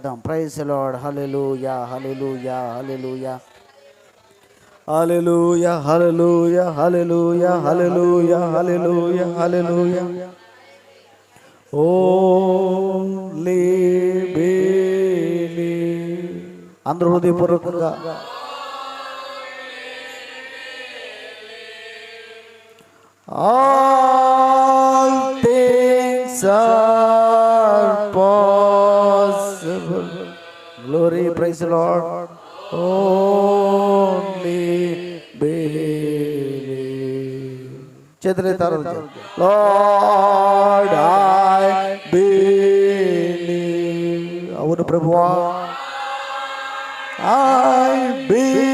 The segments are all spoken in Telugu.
చేద్దాం. Praise Lord. Hallelujah hallelujah hallelujah hallelujah hallelujah hallelujah hallelujah hallelujah hallelujah. Only believe. అందరూ హృదయపూర్వకంగా all things are possible. Glory, praise the Lord. Only believe. చేతులెత్తారు. Lord, I believe. అవును ప్రభువా, I believe.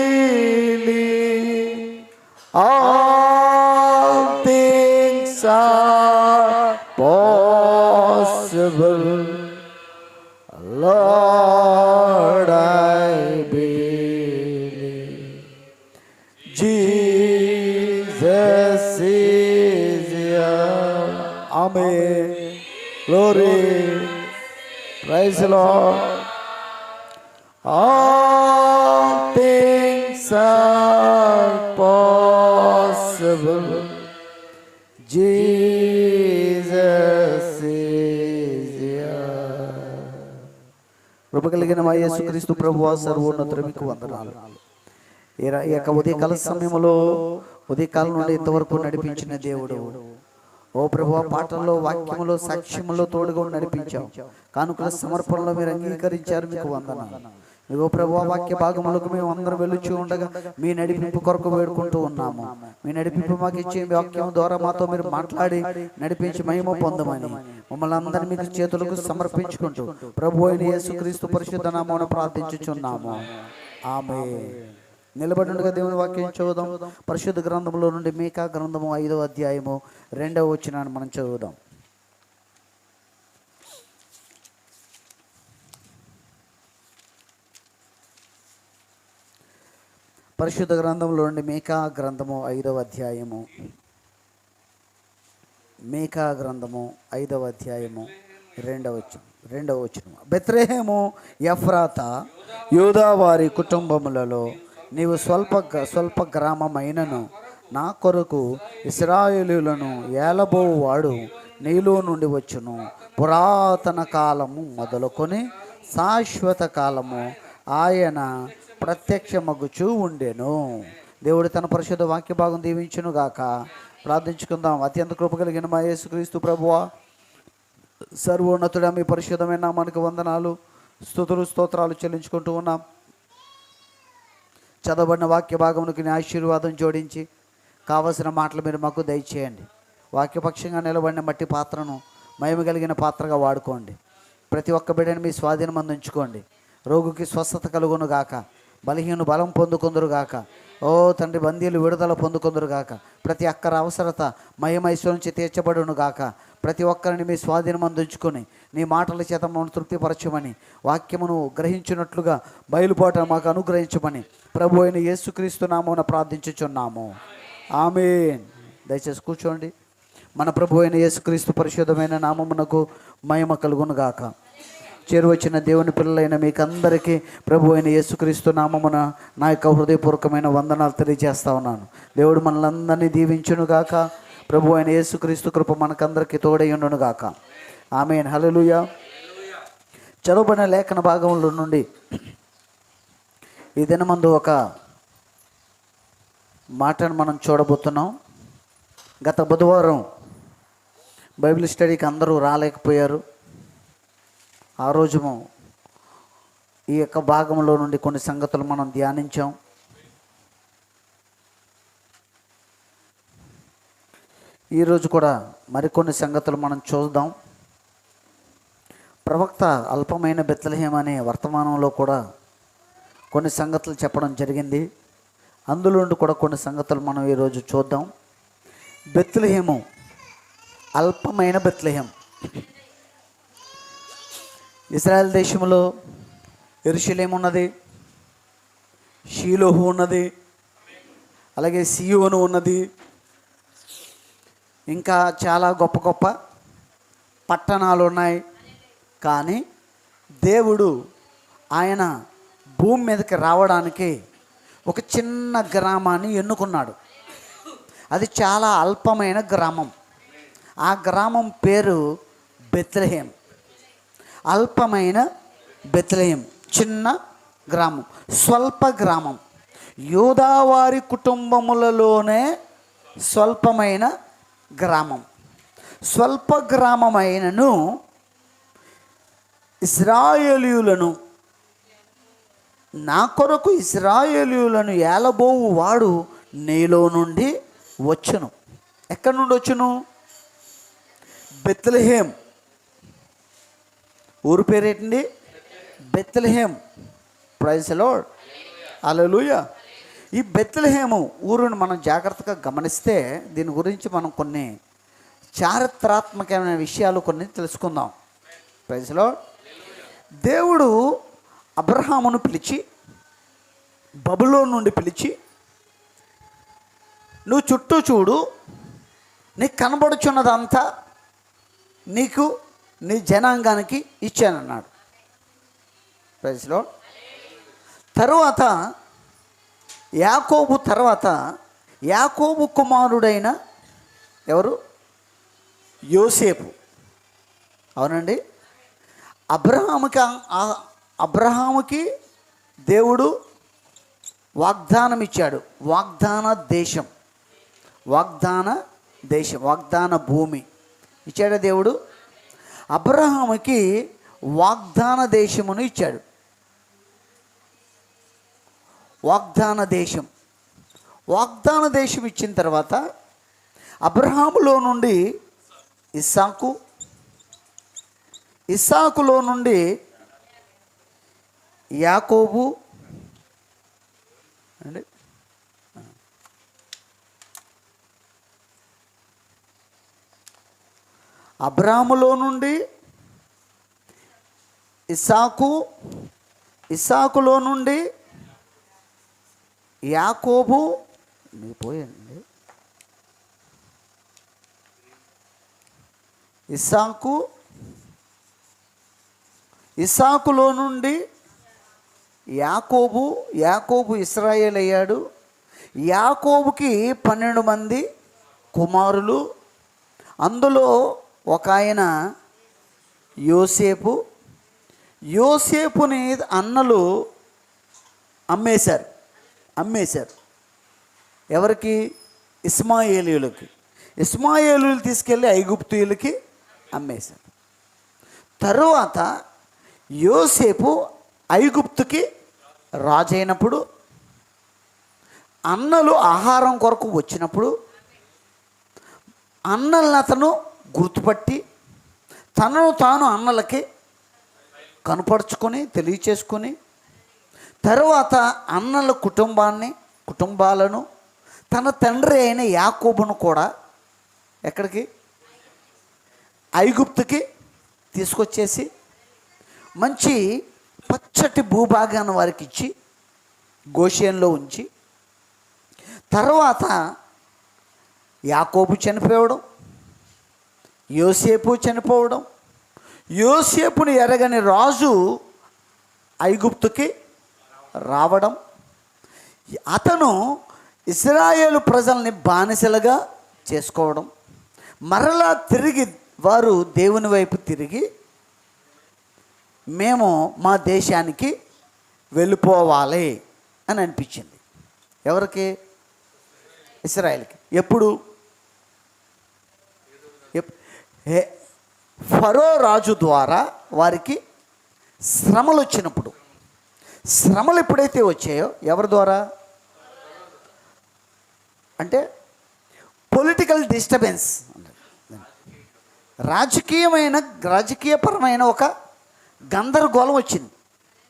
All things are possible. Lord, I believe. Jesus is here. Amen. Glory. Praise the Lord. All things are possible. Jesus is here. కృప కలిగిన మా యేసుక్రీస్తు ప్రభువా, సర్వోన్నతుడు మీకు వందనాలు. ఈ యొక్క ఉదయకాల సమయంలో, ఉదయకాలం నుండి ఇంతవరకు నడిపించిన దేవుడు, ఓ ప్రభువా, పాటల్లో, వాక్యములో, సాక్ష్యములో తోడుగా నడిపించావు. కానుకల సమర్పణలో మీరు అంగీకరించారు, మీకు వందనాలు. ఇగో ప్రభువా, వాక్య భాగములకు మేము అందరం వెలుచు ఉండగా మీ నడిపింపు కొరకు వేడుకుంటూ ఉన్నాము. మీ నడిపింపు మాకు ఇచ్చే వాక్యం ద్వారా మాతో మీరు మాట్లాడి నడిపించి మహిమ పొందమని మమ్మల్ని అందరి మీద చేతులకు సమర్పించుకుంటూ ప్రభు అయిన యేసుక్రీస్తు పరిశుద్ధ నామమున ప్రార్థించుచున్నాము. ఆమేన్. నిలబడినగా దేవుని వాక్యం చదువుదాం. పరిశుద్ధ గ్రంథంలో నుండి మీకా గ్రంథము 5వ అధ్యాయము 2వ వచనాన్ని మనం చదువుదాం. పరిశుద్ధ గ్రంథంలో నుండి మీకా గ్రంథము 5వ అధ్యాయము, మీకా గ్రంథము 5వ అధ్యాయము 2వ వచనం. బెత్లెహేము ఎఫ్రాతా, యూదా వారి కుటుంబములలో నీవు స్వల్ప గ్రామమైనను నా కొరకు ఇశ్రాయేలీయులను ఏలబోవాడు నీలో నుండి వచ్చును. పురాతన కాలము మొదలుకొని శాశ్వత కాలము ఆయన ప్రత్యక్షమగుచూ ఉండెను. దేవుడు తన పరిశుద్ధ వాక్య భాగం దీవించును గాక. ప్రార్థించుకుందాం. అత్యంత కృప కలిగిన మా యేసుక్రీస్తు ప్రభువా, సర్వోన్నతుడా, మీ పరిశుద్ధమైన నామానికి వందనాలు, స్తుతులు, స్తోత్రాలు చెల్లించుకుంటూ ఉన్నాం. చదవబడిన వాక్య భాగమునికి ఆశీర్వాదం జోడించి కావలసిన మాటలు మీరు మాకు దయచేయండి. వాక్యపక్షంగా నిలబడిన మట్టి పాత్రను మహిమ కలిగిన పాత్రగా వాడుకోండి. ప్రతి ఒక్క బిడ్డని మీ స్వాధీనం అందించుకోండి. రోగికి స్వస్థత కలుగును గాక, బలహీను బలం పొందుకొందురు గాక, ఓ తండ్రి బందీలు విడుదల పొందుకొందురు గాక, ప్రతి ఒక్కరి అవసరత మహిమైశ్వర్యం నుంచి తీర్చబడును గాక. ప్రతి ఒక్కరిని మీ స్వాధీనం అందించుకొని నీ మాటల చేత మనం తృప్తిపరచమని, వాక్యమును గ్రహించినట్లుగా బయలుపాట మాకు అనుగ్రహించమని ప్రభు అయిన యేసుక్రీస్తు నామమున ప్రార్థించుచున్నాము. ఆమేన్. దయచేసి కూర్చోండి. మన ప్రభు అయిన యేసుక్రీస్తు పరిశుద్ధమైన నామమునకు మహిమ కలుగును గాక. చేరువచ్చిన దేవుని పిల్లలైన మీకందరికీ ప్రభు అయిన యేసుక్రీస్తు నామమున నా యొక్క హృదయపూర్వకమైన వందనాలు తెలియజేస్తా ఉన్నాను. దేవుడు మనలందరినీ దీవించును గాక. ప్రభు అయిన యేసుక్రీస్తు కృప మనకందరికీ తోడయ్యుండును గాక. ఆమేన్. హల్లెలూయా. చదవబడిన లేఖన భాగంలో నుండి ఈ దినమందు ఒక మాటను మనం చూడబోతున్నాం. గత బుధవారం బైబిల్ స్టడీకి అందరూ రాలేకపోయారు. ఆ రోజు ఈ యొక్క భాగంలో నుండి కొన్ని సంగతులు మనం ధ్యానించాం. ఈరోజు కూడా మరికొన్ని సంగతులు మనం చూద్దాం. ప్రవక్త అల్పమైన బెత్లెహేము అనే వర్తమానంలో కూడా కొన్ని సంగతులు చెప్పడం జరిగింది. అందులో నుండి కూడా కొన్ని సంగతులు మనం ఈరోజు చూద్దాం. బెత్లెహేము, అల్పమైన బెత్లెహేము. ఇశ్రాయేల్ దేశంలో యెరూషలేము ఉన్నది, షీలోహు ఉన్నది, అలాగే సియోను ఉన్నది, ఇంకా చాలా గొప్ప గొప్ప పట్టణాలు ఉన్నాయి. కానీ దేవుడు ఆయన భూమి మీదకి రావడానికి ఒక చిన్న గ్రామాన్ని ఎన్నుకున్నాడు. అది చాలా అల్పమైన గ్రామం. ఆ గ్రామం పేరు బెత్లెహేం. అల్పమైన బెత్లెహేం, చిన్న గ్రామం, స్వల్ప గ్రామం. యూదావారి కుటుంబములలోనే స్వల్పమైన గ్రామం. స్వల్ప గ్రామమైనను ఇశ్రాయేలీయులను, నా కొరకు ఇశ్రాయేలీయులను ఏలబోవు వాడు నీలో నుండి వచ్చును. ఎక్కడి నుండి వచ్చును? బెత్లెహేం. ఊరు పేరేంటి? బెత్లెహేం. ప్రైజ్ ది లార్డ్, హల్లెలూయా. ఈ బెత్లెహేము ఊరుని మనం జాగ్రత్తగా గమనిస్తే దీని గురించి మనం కొన్ని చారిత్రాత్మకమైన విషయాలు కొన్ని తెలుసుకుందాం. Praise the lord. దేవుడు అబ్రహామును పిలిచి, బబులోను నుండి పిలిచి, నువ్వు చుట్టూ చూడు, నీకు కనబడుచున్నదంతా నీకు నీ జనాంగానికి ఇచ్చానన్నాడు. Praise the Lord. తరువాత యాకోబు కుమారుడైన ఎవరు? యోసేపు. అవునండి. అబ్రహాముకి దేవుడు వాగ్దానం ఇచ్చాడు. వాగ్దాన దేశం, వాగ్దాన భూమి ఇచ్చాడు దేవుడు. అబ్రహాముకి వాగ్దాన దేశమును ఇచ్చాడు. వాగ్దాన దేశం ఇచ్చిన తర్వాత అబ్రహాములో నుండి ఇస్సాకులో నుండి యాకోబు అండి. అబ్రహాములో నుండి ఇస్సాకులో నుండి యాకోబు పోయండి. ఇస్సాకులో నుండి యాకోబు ఇశ్రాయేలు అయ్యాడు. యాకోబుకి 12 మంది కుమారులు. అందులో ఒక ఆయన యోసేపుని అన్నలు అమ్మేశారు. ఎవరికి? ఇస్మాయేలీయులకి. ఇస్మాయేలీయులు తీసుకెళ్ళి ఐగుప్తీయులకి అమ్మేశారు. తరువాత యోసేపు ఐగుప్తుకి రాజైనప్పుడు, అన్నలు ఆహారం కొరకు వచ్చినప్పుడు అన్నలను అతను గుర్తుపట్టి తనను తాను అన్నలకి కనపరుచుకొని తెలియచేసుకొని, తరువాత అన్నల కుటుంబాలను తన తండ్రి అయిన యాకోబును కూడా ఎక్కడికి? ఐగుప్తుకి తీసుకొచ్చేసి మంచి పచ్చటి భూభాగాన్ని వారికి ఇచ్చి గోషేన్లో ఉంచి, తర్వాత యాకోబు చనిపోవడం, యోసేపు చనిపోవడం, యోసేపుని ఎరగని రాజు ఐగుప్తుకి రావడం, అతను ఇశ్రాయేలు ప్రజల్ని బానిసలుగా చేసుకోవడం, మరలా తిరిగి వారు దేవుని వైపు తిరిగి మేము మా దేశానికి వెళ్ళిపోవాలి అని అనిపించింది. ఎవరికి? ఇశ్రాయేల్కి. ఎప్పుడు? ఫరో రాజు ద్వారా వారికి శ్రమలు వచ్చినప్పుడు. శ్రమలు ఎప్పుడైతే వచ్చాయో ఎవరి ద్వారా అంటే పొలిటికల్ డిస్టర్బెన్స్, రాజకీయపరమైన ఒక గందరగోళం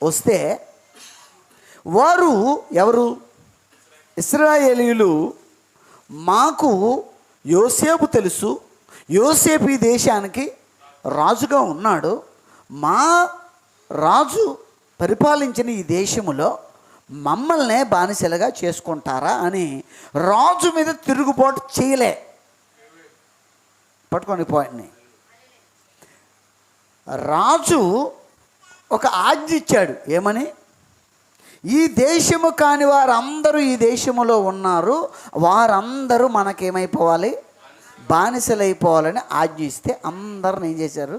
వస్తే వారు ఎవరు? ఇశ్రాయేలీయులు మాకు యోసేపు తెలుసు, యోసేపు ఈ దేశానికి రాజుగా ఉన్నాడు, మా రాజు పరిపాలించిన ఈ దేశములో మమ్మల్నే బానిసలుగా చేసుకుంటారా అని రాజు మీద తిరుగుబాటు చేయలే. పట్టుకోండి పాయింట్ని. రాజు ఒక ఆజ్ఞ ఇచ్చాడు. ఏమని? ఈ దేశము కాని వారందరూ ఈ దేశములో ఉన్నారు, వారందరూ మనకేమైపోవాలి? బానిసలైపోవాలని ఆజ్ఞ ఇస్తే అందరిని ఏం చేశారు?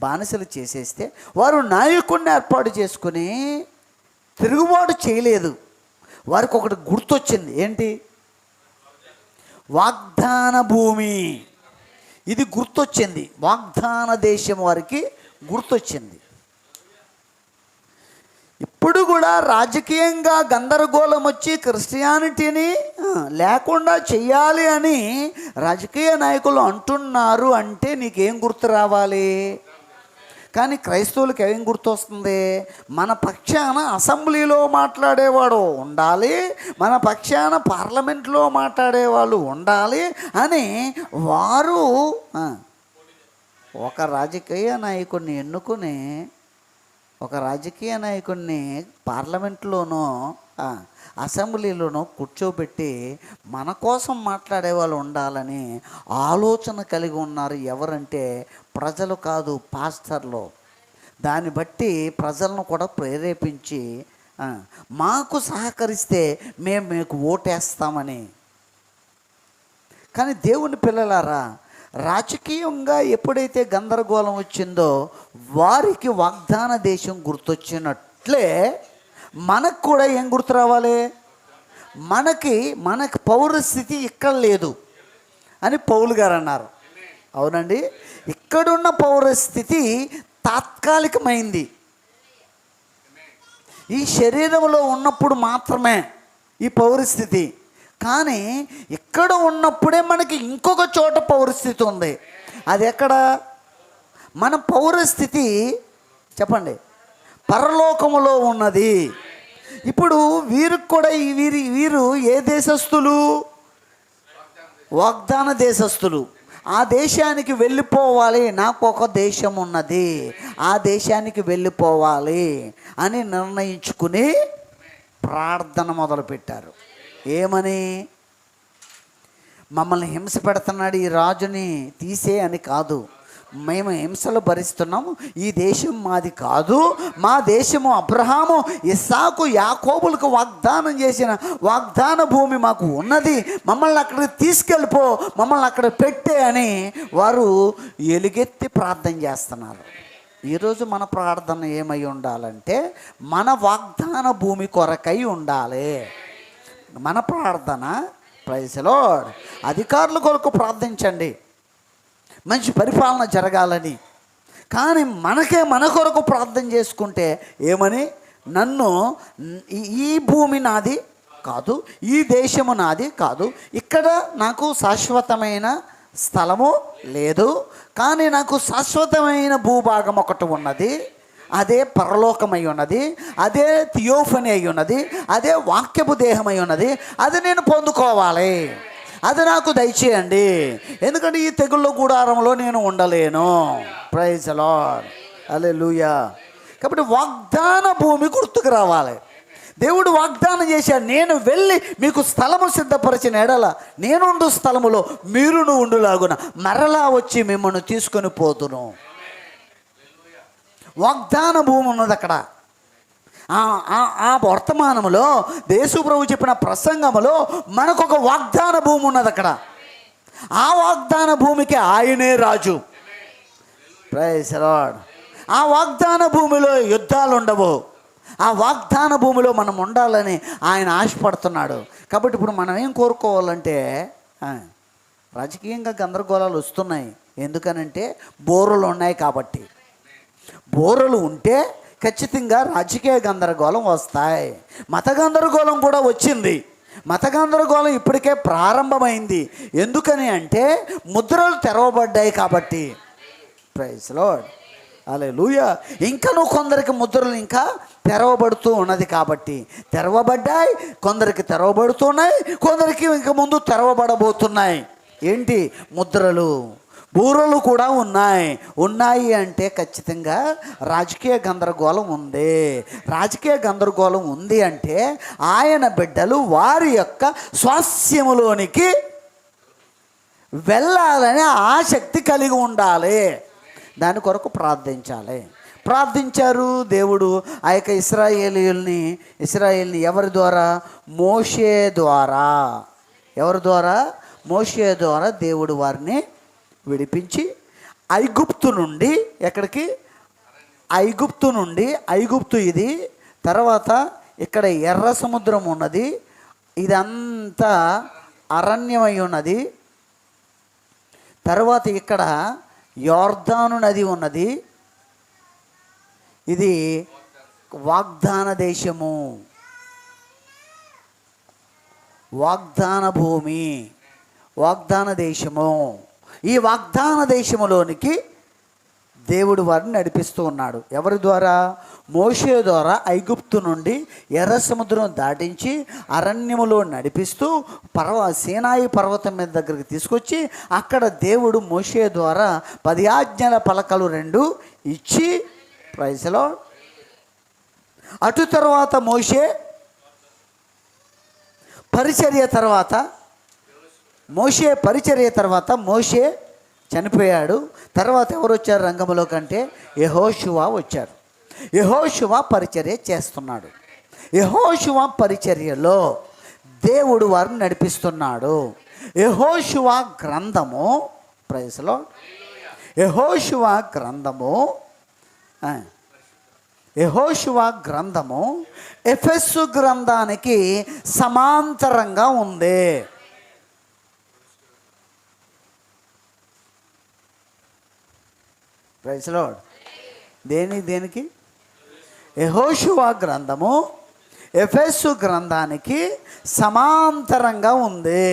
బానిసలు చేసేస్తే వారు నాయకుడిని ఏర్పాటు చేసుకుని తిరుగుబాటు చేయలేదు. వారికి ఒకటి గుర్తొచ్చింది. ఏంటి? వాగ్దాన భూమి. ఇది గుర్తొచ్చింది. వాగ్దాన దేశం వారికి గుర్తొచ్చింది. ఇప్పుడు కూడా రాజకీయంగా గందరగోళం వచ్చి క్రిస్టియానిటీని లేకుండా చెయ్యాలి అని రాజకీయ నాయకులు అంటున్నారు అంటే నీకేం గుర్తు రావాలి? కానీ క్రైస్తవులకు ఏం గుర్తొస్తుంది? మన పక్షాన అసెంబ్లీలో మాట్లాడేవాడు ఉండాలి, మన పక్షాన పార్లమెంట్లో మాట్లాడేవాళ్ళు ఉండాలి అని వారు ఒక రాజకీయ నాయకుడిని ఎన్నుకుని, ఒక రాజకీయ నాయకుడిని పార్లమెంట్లోనో అసెంబ్లీలోనో కూర్చోబెట్టి మన కోసం మాట్లాడే వాళ్ళు ఉండాలని ఆలోచన కలిగి ఉన్నారు. ఎవరంటే ప్రజలు కాదు, పాస్టర్లు. దాన్ని బట్టి ప్రజలను కూడా ప్రేరేపించి మాకు సహకరిస్తే మేము మీకు ఓటేస్తామని. కానీ దేవుని పిల్లలారా, రాజకీయంగా ఎప్పుడైతే గందరగోళం వచ్చిందో వారికి వాగ్దాన దేశం గుర్తొచ్చినట్లే మనకు కూడా ఏం గుర్తు రావాలి? మనకి పౌరస్థితి ఇక్కడ లేదు అని పౌలు గారు అన్నారు. అవునండి, ఇక్కడున్న పౌరస్థితి తాత్కాలికమైంది. ఈ శరీరంలో ఉన్నప్పుడు మాత్రమే ఈ పౌరస్థితి. కానీ ఇక్కడ ఉన్నప్పుడే మనకి ఇంకొక చోట పౌరస్థితి ఉంది. అది ఎక్కడ? మన పౌరస్థితి చెప్పండి, పరలోకములో ఉన్నది. ఇప్పుడు వీరికి కూడా వీరు ఏ దేశస్థులు? వాగ్దాన దేశస్థులు. ఆ దేశానికి వెళ్ళిపోవాలి, నాకు ఒక దేశం ఉన్నది, ఆ దేశానికి వెళ్ళిపోవాలి అని నిర్ణయించుకుని ప్రార్థన మొదలుపెట్టారు. ఏమని? మమ్మల్ని హింస పెడుతున్నాడు ఈ రాజుని తీసే అని కాదు, మేము హింసలు భరిస్తున్నాము, ఈ దేశం మాది కాదు, మా దేశము అబ్రహాము, ఇస్సాకు, యాకోబులకు వాగ్దానం చేసిన వాగ్దాన భూమి మాకు ఉన్నది, మమ్మల్ని అక్కడికి తీసుకెళ్ళిపో, మమ్మల్ని అక్కడ పెట్టే అని వారు ఎలుగెత్తి ప్రార్థన చేస్తున్నారు. ఈరోజు మన ప్రార్థన ఏమై ఉండాలంటే మన వాగ్దాన భూమి కొరకై ఉండాలి. మన ప్రార్థన ప్రైజ్ ది లార్డ్, అధికారుల కొరకు ప్రార్థించండి, మంచి పరిపాలన జరగాలని. కానీ మన కొరకు ప్రార్థన చేసుకుంటే ఏమని? నన్ను ఈ భూమి నాది కాదు, ఈ దేశము నాది కాదు, ఇక్కడ నాకు శాశ్వతమైన స్థలము లేదు, కానీ నాకు శాశ్వతమైన భూభాగం ఒకటి ఉన్నది, అదే పరలోకమై ఉన్నది, అదే థియోఫనీ అయి ఉన్నది, అదే వాక్యపు దేహమై ఉన్నది, అది నేను పొందుకోవాలి, అది నాకు దయచేయండి, ఎందుకంటే ఈ తెగుళ్ళ గుడారంలో నేను ఉండలేను. ప్రైజ్ ది లార్డ్, హల్లెలూయా. కాబట్టి వాగ్దాన భూమి గుర్తుకు రావాలి. దేవుడు వాగ్దానం చేశాడు, నేను వెళ్ళి మీకు స్థలము సిద్ధపరిచిన ఎడల నేనుండు స్థలములో మీరును ఉండులాగున మరలా వచ్చి మిమ్మల్ని తీసుకొని పోతును. వాగ్దాన భూమి ఉన్నది అక్కడ. ఆ వర్తమానంలో యేసు ప్రభు చెప్పిన ప్రసంగంలో మనకొక వాగ్దాన భూమి ఉన్నది అక్కడ. ఆ వాగ్దాన భూమికి ఆయనే రాజు. Praise the Lord. ఆ వాగ్దాన భూమిలో యుద్ధాలు ఉండవు. ఆ వాగ్దాన భూమిలో మనం ఉండాలని ఆయన ఆశపడుతున్నాడు. కాబట్టి ఇప్పుడు మనం ఏం కోరుకోవాలంటే, రాజకీయంగా గందరగోళాలు వస్తున్నాయి, ఎందుకనంటే బోరులు ఉన్నాయి కాబట్టి. బోరులు ఉంటే ఖచ్చితంగా రాజకీయ గందరగోళం వస్తాయి. మత గందరగోళం కూడా వచ్చింది. మత గందరగోళం ఇప్పటికే ప్రారంభమైంది. ఎందుకని అంటే ముద్రలు తెరవబడ్డాయి కాబట్టి. ప్రైజ్ ది లార్డ్, హల్లెలూయా. ఇంకనూ కొందరికి ముద్రలు ఇంకా తెరవబడుతూ ఉన్నది కాబట్టి. తెరవబడ్డాయి, కొందరికి తెరవబడుతున్నాయి, కొందరికి ఇంకా ముందు తెరవబడబోతున్నాయి. ఏంటి? ముద్రలు, బూరలు కూడా ఉన్నాయి అంటే ఖచ్చితంగా రాజకీయ గందరగోళం ఉంది. రాజకీయ గందరగోళం ఉంది అంటే ఆయన బిడ్డలు వారి యొక్క స్వాస్యములోనికి వెళ్ళాలనే ఆసక్తి కలిగి ఉండాలి. దాని కొరకు ప్రార్థించాలి. ప్రార్థించారు. దేవుడు ఆ యొక్క ఇశ్రాయేల్ని ఎవరి ద్వారా? మోషే ద్వారా. ఎవరి ద్వారా? మోషే ద్వారా దేవుడు వారిని విడిపించి ఐగుప్తు నుండి, ఎక్కడికి? ఐగుప్తు నుండి. ఐగుప్తు ఇది. తర్వాత ఇక్కడ ఎర్ర సముద్రం ఉన్నది, ఇదంతా అరణ్యమై ఉన్నది. తర్వాత ఇక్కడ యోర్దాను నది ఉన్నది, ఇది వాగ్దాన దేశము, వాగ్దాన భూమి, వాగ్దాన దేశము. ఈ వాగ్దాన దేశములోనికి దేవుడు వారిని నడిపిస్తూ ఉన్నాడు. ఎవరి ద్వారా? మోషే ద్వారా ఐగుప్తు నుండి ఎర్ర సముద్రం దాటించి అరణ్యములో నడిపిస్తూ సీనాయి పర్వతం మీద దగ్గరికి తీసుకొచ్చి అక్కడ దేవుడు మోషే ద్వారా 10 ఆజ్ఞల పలకలు 2 ఇచ్చి, ప్రైజ్ ది లార్డ్. అటు తర్వాత మోషే పరిచర్య తర్వాత మోషే చనిపోయాడు. తర్వాత ఎవరు వచ్చారు రంగంలో కంటే? యెహోషువ వచ్చారు. యెహోషువ పరిచర్య చేస్తున్నాడు. యెహోషువ పరిచర్యలో దేవుడు వారిని నడిపిస్తున్నాడు. యెహోషువ గ్రంథము, ప్రైజ్ ది లార్డ్, యెహోషువ గ్రంథము ఎఫెసు గ్రంథానికి సమాంతరంగా ఉంది. Praise the lord. దేనికి? యెహోషువ గ్రంథము ఎఫెసు గ్రంథానికి సమాంతరంగా ఉంది.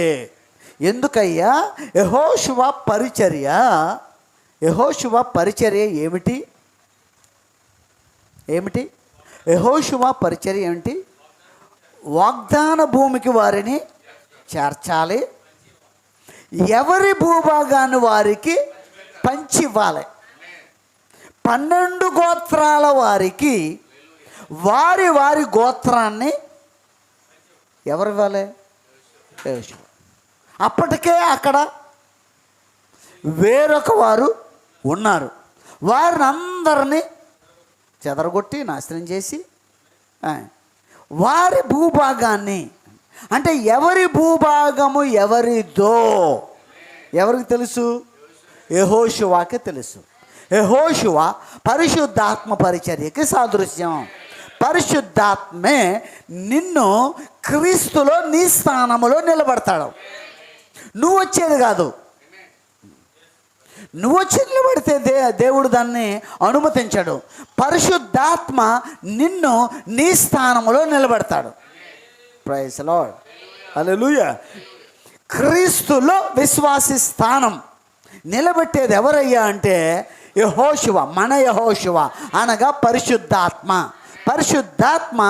ఎందుకయ్యా? యెహోషువ పరిచర్య ఏమిటి? యెహోషువ పరిచర్య ఏమిటి? వాగ్దాన భూమికి వారిని చేర్చాలి, ఎవరి భూభాగాన్ని వారికి పంచివ్వాలి. 12 గోత్రాల వారికి వారి గోత్రాన్ని ఎవరు ఇవ్వాలి? యెహోషువ. అప్పటికే అక్కడ వేరొక వారు ఉన్నారు. వారిని అందరినీ చెదరగొట్టి నాశనం చేసి వారి భూభాగాన్ని, అంటే ఎవరి భూభాగము ఎవరిదో ఎవరికి తెలుసు? యెహోషువకి తెలుసు. యెహోషువ పరిశుద్ధాత్మ పరిచర్యకి సాదృశ్యం. పరిశుద్ధాత్మే నిన్ను క్రీస్తులో నీ స్థానములో నిలబడతాడు. నువ్వు వచ్చేది కాదు. నువ్వు వచ్చి నిలబడితే దేవుడు దాన్ని అనుమతించడు. పరిశుద్ధాత్మ నిన్ను నీ స్థానములో నిలబడతాడు. ప్రైజ్ ది లార్డ్, హల్లెలూయా. క్రీస్తులో విశ్వాసి స్థానం నిలబెట్టేది ఎవరయ్యా అంటే యెహోషువ, మన యెహోషువ అనగా పరిశుద్ధాత్మ. పరిశుద్ధాత్మ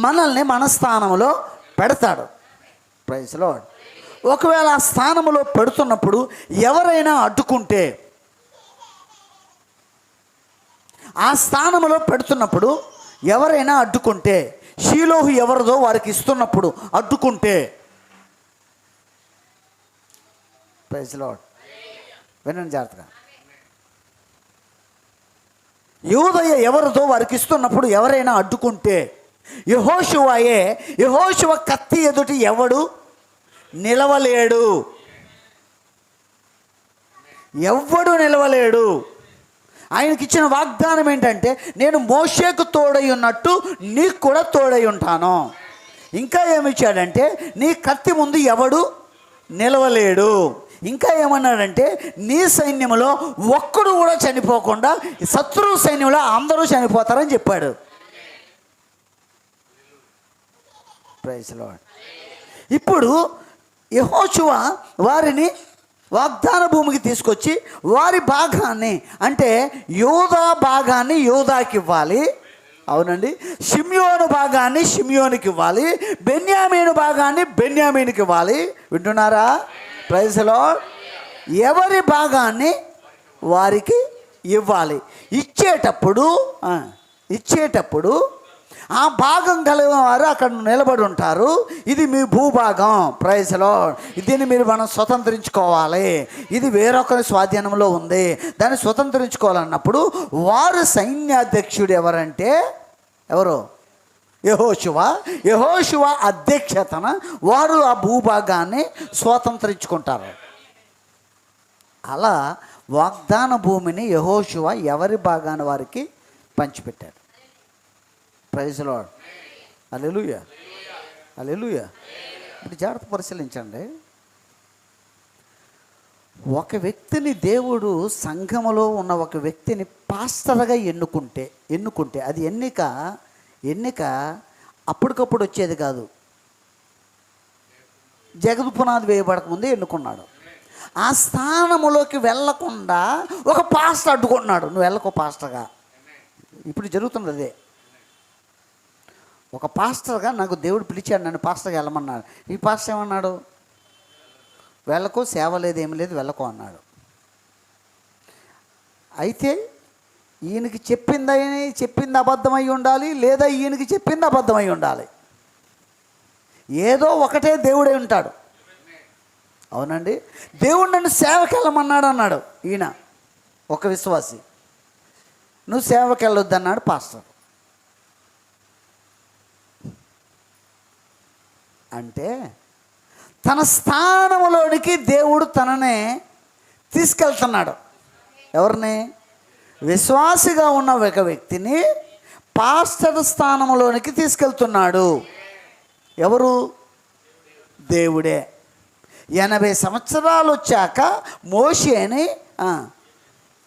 మనల్ని మన స్థానంలో పెడతాడు. Praise the lord. ఒకవేళ ఆ స్థానంలో పెడుతున్నప్పుడు ఎవరైనా అడ్డుకుంటే, ఆ స్థానంలో పెడుతున్నప్పుడు ఎవరైనా అడ్డుకుంటే, షీలోహు ఎవరిదో వారికి ఇస్తున్నప్పుడు అడ్డుకుంటే, ప్రైజ్ ది లార్డ్, వినండి జాగ్రత్తగా. యూదయ ఎవరిదో వారికి ఇస్తున్నప్పుడు ఎవరైనా అడ్డుకుంటే యెహోషువ కత్తి ఎదుటి ఎవడు నిలవలేడు. ఎవ్వడు నిలవలేడు. ఆయనకి ఇచ్చిన వాగ్దానం ఏంటంటే, నేను మోషేకు తోడై ఉన్నట్టు నీకు కూడా తోడై ఉంటాను. ఇంకా ఏమిచ్చాడంటే, నీ కత్తి ముందు ఎవడు నిలవలేడు. ఇంకా ఏమన్నాడంటే, నీ సైన్యంలో ఒక్కడు కూడా చనిపోకుండా శత్రువు సైన్యంలో అందరూ చనిపోతారని చెప్పాడు. Praise the lord. ఇప్పుడు యెహోషువ వారిని వాగ్దాన భూమికి తీసుకొచ్చి వారి భాగాన్ని, అంటే యూదా భాగాన్ని యూదాకి ఇవ్వాలి. అవునండి. షిమ్యోను భాగాన్ని షిమ్యోనికి ఇవ్వాలి. బెన్యామీను భాగాన్ని బెన్యామీనికి ఇవ్వాలి. వింటున్నారా? Praise the lord. ఎవరి భాగాన్ని వారికి ఇవ్వాలి. ఇచ్చేటప్పుడు ఆ భాగం కలిగిన వారు అక్కడ నిలబడి ఉంటారు. ఇది మీ భూభాగం, ప్రైజ్ లార్డ్. దీన్ని మనం స్వతంత్రించుకోవాలి. ఇది వేరొకరి స్వాధీనంలో ఉంది, దాన్ని స్వతంత్రించుకోవాలన్నప్పుడు వారు సైన్యాధ్యక్షుడు ఎవరంటే ఎవరు? యెహోషువ అధ్యక్షతన వారు ఆ భూభాగాన్ని స్వతంత్రించుకుంటారు. అలా వాగ్దాన భూమిని యెహోషువ ఎవరి భాగాన్ని వారికి పంచిపెట్టాడు. Praise Lord. హల్లెలూయా, హల్లెలూయా. ఇప్పుడు జాగ్రత్త పరిశీలించండి. ఒక వ్యక్తిని దేవుడు సంఘములో ఉన్న ఒక వ్యక్తిని పాస్టర్గా ఎన్నుకుంటే అది ఎన్నిక అప్పటికప్పుడు వచ్చేది కాదు. జగదు పునాది వేయబడకముందే ఎన్నుకున్నాడు. ఆ స్థానములోకి వెళ్ళకుండా ఒక పాస్టర్ అడ్డుకుంటున్నాడు, నువ్వు వెళ్ళకో పాస్టర్గా. ఇప్పుడు జరుగుతున్నది అదే. ఒక పాస్టర్గా నాకు దేవుడు పిలిచాడు, నన్ను పాస్టర్గా వెళ్ళమన్నాడు. ఈ పాస్టర్ ఏమన్నాడు? వెళ్ళకు, సేవ లేదు, ఏమి లేదు, వెళ్ళకు అన్నాడు. అయితే ఈయనకి చెప్పింది అబద్ధమై ఉండాలి, లేదా ఈయనకి చెప్పింది అబద్ధమై ఉండాలి. ఏదో ఒకటే దేవుడే ఉంటాడు. అవునండి. దేవుడు నన్ను సేవకి వెళ్ళమన్నాడు అన్నాడు ఈయన, ఒక విశ్వాసి. నువ్వు సేవకి వెళ్ళొద్దు అన్నాడు పాస్టర్. అంటే తన స్థానంలోనికి దేవుడు తననే తీసుకెళ్తున్నాడు. ఎవరిని? విశ్వాసిగా ఉన్న ఒక వ్యక్తిని పాస్టర్ స్థానంలోనికి తీసుకెళ్తున్నాడు. ఎవరు? దేవుడే. 80 సంవత్సరాలు వచ్చాక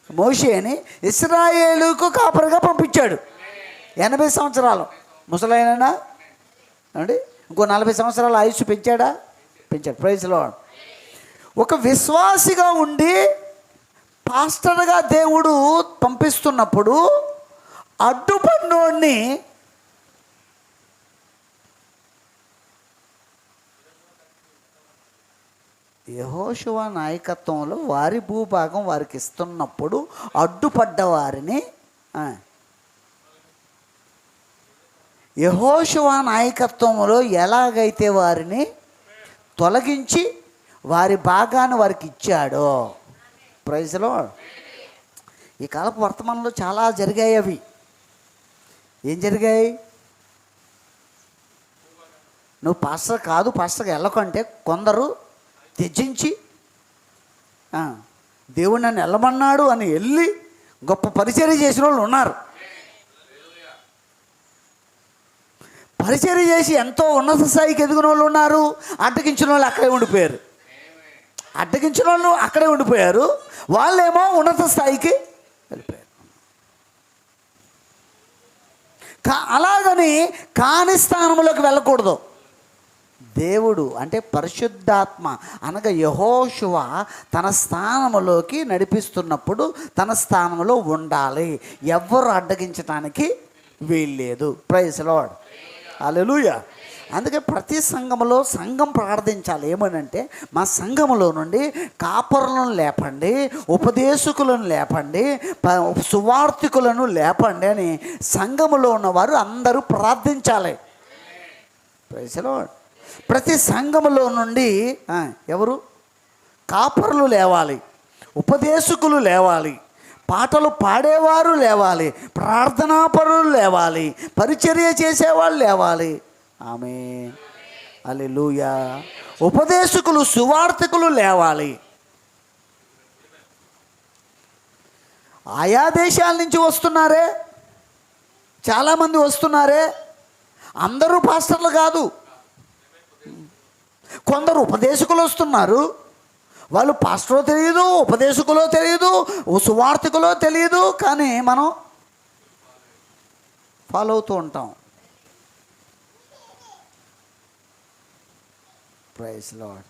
మోషేని ఇశ్రాయేలుకు కాపరిగా పంపించాడు. 80 సంవత్సరాలు ముసలైనా అండి, ఇంకో 40 సంవత్సరాలు ఆయుష్ పెంచాడు. Praise lord. ఒక విశ్వాసిగా ఉండి పాస్టర్గా దేవుడు పంపిస్తున్నప్పుడు అడ్డుపడినోడిని యెహోషువ నాయకత్వంలో వారి భూభాగం వారికి ఇస్తున్నప్పుడు అడ్డుపడ్డ వారిని యెహోషువ నాయకత్వంలో ఎలాగైతే వారిని తొలగించి వారి భాగాన్ని వారికి ఇచ్చాడో. Praise lord. ఈ కాలపు వర్తమానంలో చాలా జరిగాయి. అవి ఏం జరిగాయి? నువ్వు పాస్టర్ కాదు, పాస్టర్కి వెళ్ళకంటే కొందరు త్యజించి దేవుడు నన్ను వెళ్ళమన్నాడు అని వెళ్ళి గొప్ప పరిచర్య చేసిన వాళ్ళు ఉన్నారు. పరిచర్య చేసి ఎంతో ఉన్నత స్థాయికి ఎదిగిన వాళ్ళు ఉన్నారు. అడ్డగించిన వాళ్ళు అక్కడే ఉండిపోయారు. వాళ్ళేమో ఉన్నత స్థాయికి వెళ్ళిపోయారు. అలాగని కాని స్థానంలోకి వెళ్ళకూడదు. దేవుడు అంటే పరిశుద్ధాత్మ అనగా యెహోషువ తన స్థానంలోకి నడిపిస్తున్నప్పుడు తన స్థానంలో ఉండాలి. ఎవ్వరు అడ్డగించడానికి వీల్లేదు. Praise Lord. హల్లెలూయా. అందుకే ప్రతి సంఘంలో సంఘం ప్రార్థించాలి. ఏమనంటే మా సంఘములో నుండి కాపరులను లేపండి, ఉపదేశకులను లేపండి, సువార్థికులను లేపండి అని సంఘములో ఉన్నవారు అందరూ ప్రార్థించాలి. Praise lord. ప్రతి సంఘములో నుండి ఎవరు? కాపరులు లేవాలి, ఉపదేశకులు లేవాలి, పాటలు పాడేవారు లేవాలి, ప్రార్థనాపరులు లేవాలి, పరిచర్య చేసేవాళ్ళు లేవాలి. ఆమేన్, హల్లెలూయా. ఉపదేశకులు, సువార్థికులు లేవాలి. ఆయా దేశాల నుంచి వస్తున్నారే, చాలామంది వస్తున్నారే. అందరూ పాస్టర్లు కాదు. కొందరు ఉపదేశకులు వస్తున్నారు. వాళ్ళు పాస్టరో తెలియదు, ఉపదేశకులో తెలియదు, సువార్థికులో తెలియదు, కానీ మనం ఫాలో అవుతూ ఉంటాం. Praise lord.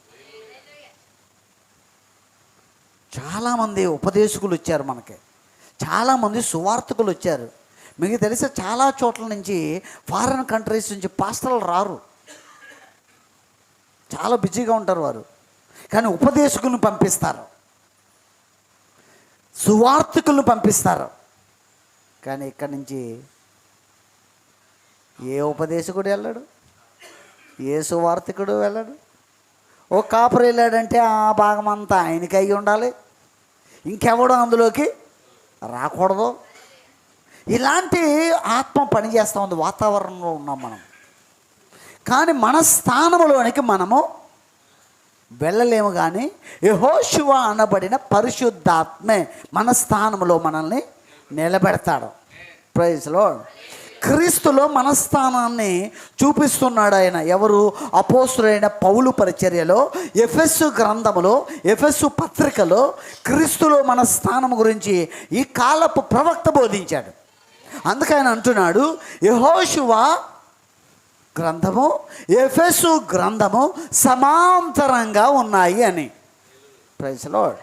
చాలామంది ఉపదేశకులు వచ్చారు మనకి, చాలామంది సువార్థికులు వచ్చారు. మీకు తెలిసే చాలా చోట్ల నుంచి, ఫారిన్ కంట్రీస్ నుంచి పాస్టర్లు రారు. చాలా బిజీగా ఉంటారు వారు, కానీ ఉపదేశకులను పంపిస్తారు, సువార్థికులను పంపిస్తారు. కానీ ఇక్కడి నుంచి ఏ ఉపదేశకుడు వెళ్ళాడు, ఏ సువార్తికుడు వెళ్ళాడు. ఓ కాపురు వెళ్ళాడంటే ఆ భాగం అంతా ఆయనకి అయి ఉండాలి, ఇంకెవడో అందులోకి రాకూడదు. ఇలాంటి ఆత్మ పనిచేస్తూ ఉంది. వాతావరణంలో ఉన్నాం మనం, కానీ మన స్థానంలోనికి మనము వెళ్ళలేము. కానీ యెహోషువ అనబడిన పరిశుద్ధాత్మే మన స్థానంలో మనల్ని నిలబెడతాడు. Praise lord. క్రీస్తులో మన స్థానాన్ని చూపిస్తున్నాడు ఆయన. ఎవరు? అపోస్తులైన పౌలు పరిచర్యలో, ఎఫెసు గ్రంథములో, ఎఫెసు పత్రికలో క్రీస్తులో మన స్థానం గురించి ఈ కాలపు ప్రవక్త బోధించాడు. అందుకని అంటున్నాడు, యెహోషువ గ్రంథము, ఎఫెసు గ్రంథము సమాంతరంగా ఉన్నాయి అని. Praise Lord.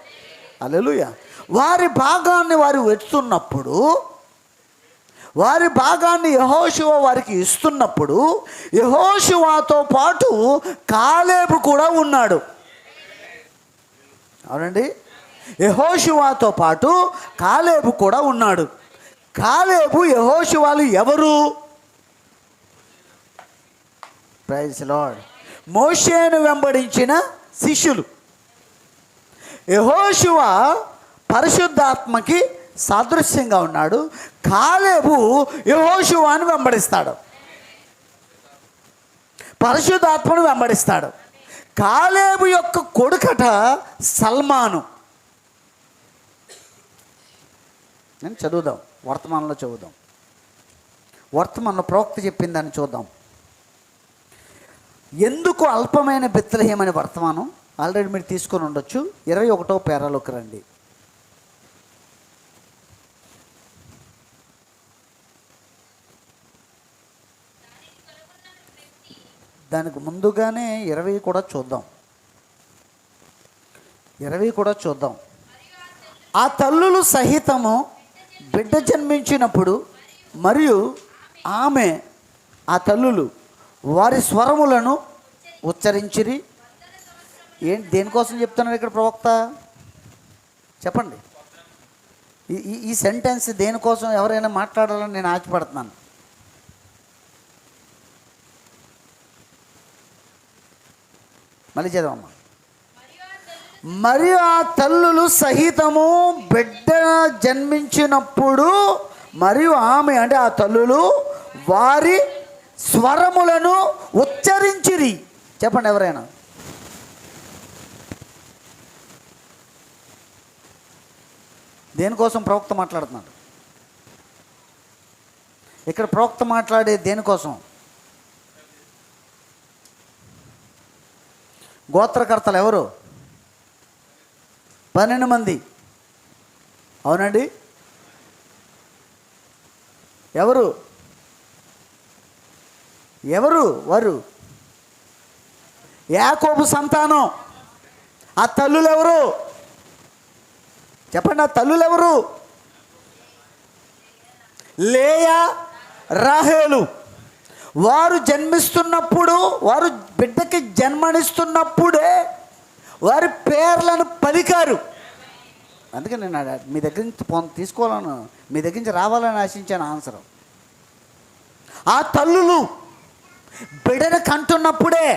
హల్లెలూయా. వారి భాగాన్ని వారు వెతున్నప్పుడు, వారి భాగాన్ని యెహోషువ వారికి ఇస్తున్నప్పుడు, యెహోషువతో పాటు కాలేబు కూడా ఉన్నాడు. అవునండి, యెహోషువతో పాటు కాలేబు కూడా ఉన్నాడు. కాలేబు యెహోషువలు ఎవరు? Praise lord. మోషేను వెంబడించిన శిష్యులు. యెహోషువ పరిశుద్ధాత్మకి సాదృశ్యంగా ఉన్నాడు. కాలేబు యెహోషువను వెంబడిస్తాడు, పరిశుద్ధాత్మను వెంబడిస్తాడు. కాలేబు యొక్క కొడుకట సల్మాను. నేను చదువుదాం, వర్తమానంలో చదువుదాం. వర్తమానంలో ప్రవక్త చెప్పిందని చూద్దాం. ఎందుకు అల్పమైన బెత్లెహేం అనే వర్తమానం ఆల్రెడీ మీరు తీసుకొని ఉండొచ్చు. 21వ పేరాలోకి రండి. దానికి ముందుగానే 20 కూడా చూద్దాం. 20 కూడా చూద్దాం. ఆ తల్లులు సహితము బిడ్డ జన్మించినప్పుడు మరియు ఆమె, ఆ తల్లులు వారి స్వరములను ఉచ్చరించిరి. ఏంటి, దేనికోసం చెప్తున్నారు ఇక్కడ ప్రవక్త? చెప్పండి. ఈ సెంటెన్స్ దేనికోసం ఎవరైనా మాట్లాడాలని నేను ఆశపడుతున్నాను. మళ్ళీ చదవమ్మా. మరియు ఆ తల్లులు సహితము బిడ్డ జన్మించినప్పుడు మరియు ఆమె, అంటే ఆ తల్లులు వారి స్వరములను ఉచ్చరించిరి. చెప్పండి ఎవరైనా. దేనికోసం ప్రవక్త మాట్లాడుతున్నాడు ఇక్కడ? ప్రవక్త మాట్లాడే దేనికోసం? గోత్రకర్తలు ఎవరు? 12 మంది. అవునండి, ఎవరు ఎవరు వారు? యాకోబు సంతానం. ఆ తల్లులు ఎవరు? చెప్పండి, ఆ తల్లులు ఎవరు? లేయా, రాహేలు. వారు జన్మిస్తున్నప్పుడు, వారు బిడ్డకి జన్మనిస్తున్నప్పుడే వారి పేర్లను పలికారు. అందుకే నేను మీ దగ్గర నుంచి తీసుకోవాలను, మీ దగ్గర నుంచి రావాలని ఆశించాను ఆన్సర్. ఆ తల్లులు బిడ్డను కంటున్నప్పుడే,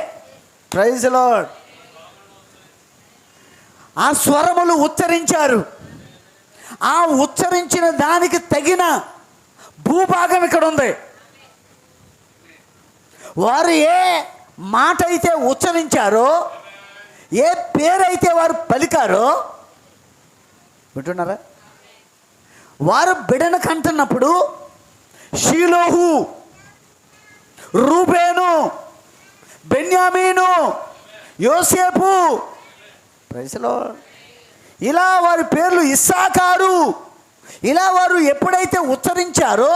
ప్రైజ్ లార్డ్, ఆ స్వరములు ఉచ్చరించారు. ఆ ఉచ్చరించిన దానికి తగిన భూభాగం ఇక్కడ ఉంది. వారు ఏ మాట అయితే ఉచ్చరించారో, ఏ పేరైతే వారు పలికారో, వింటున్నారా? వారు బిడ్డను కంటున్నప్పుడు షీలోహు, రూబేను, బెన్యామీను, యోసేపు, ప్రైజ్ లార్డ్, ఇలా వారి పేర్లు, ఇస్సాకారు, ఇలా వారు ఎప్పుడైతే ఉచ్చరించారో,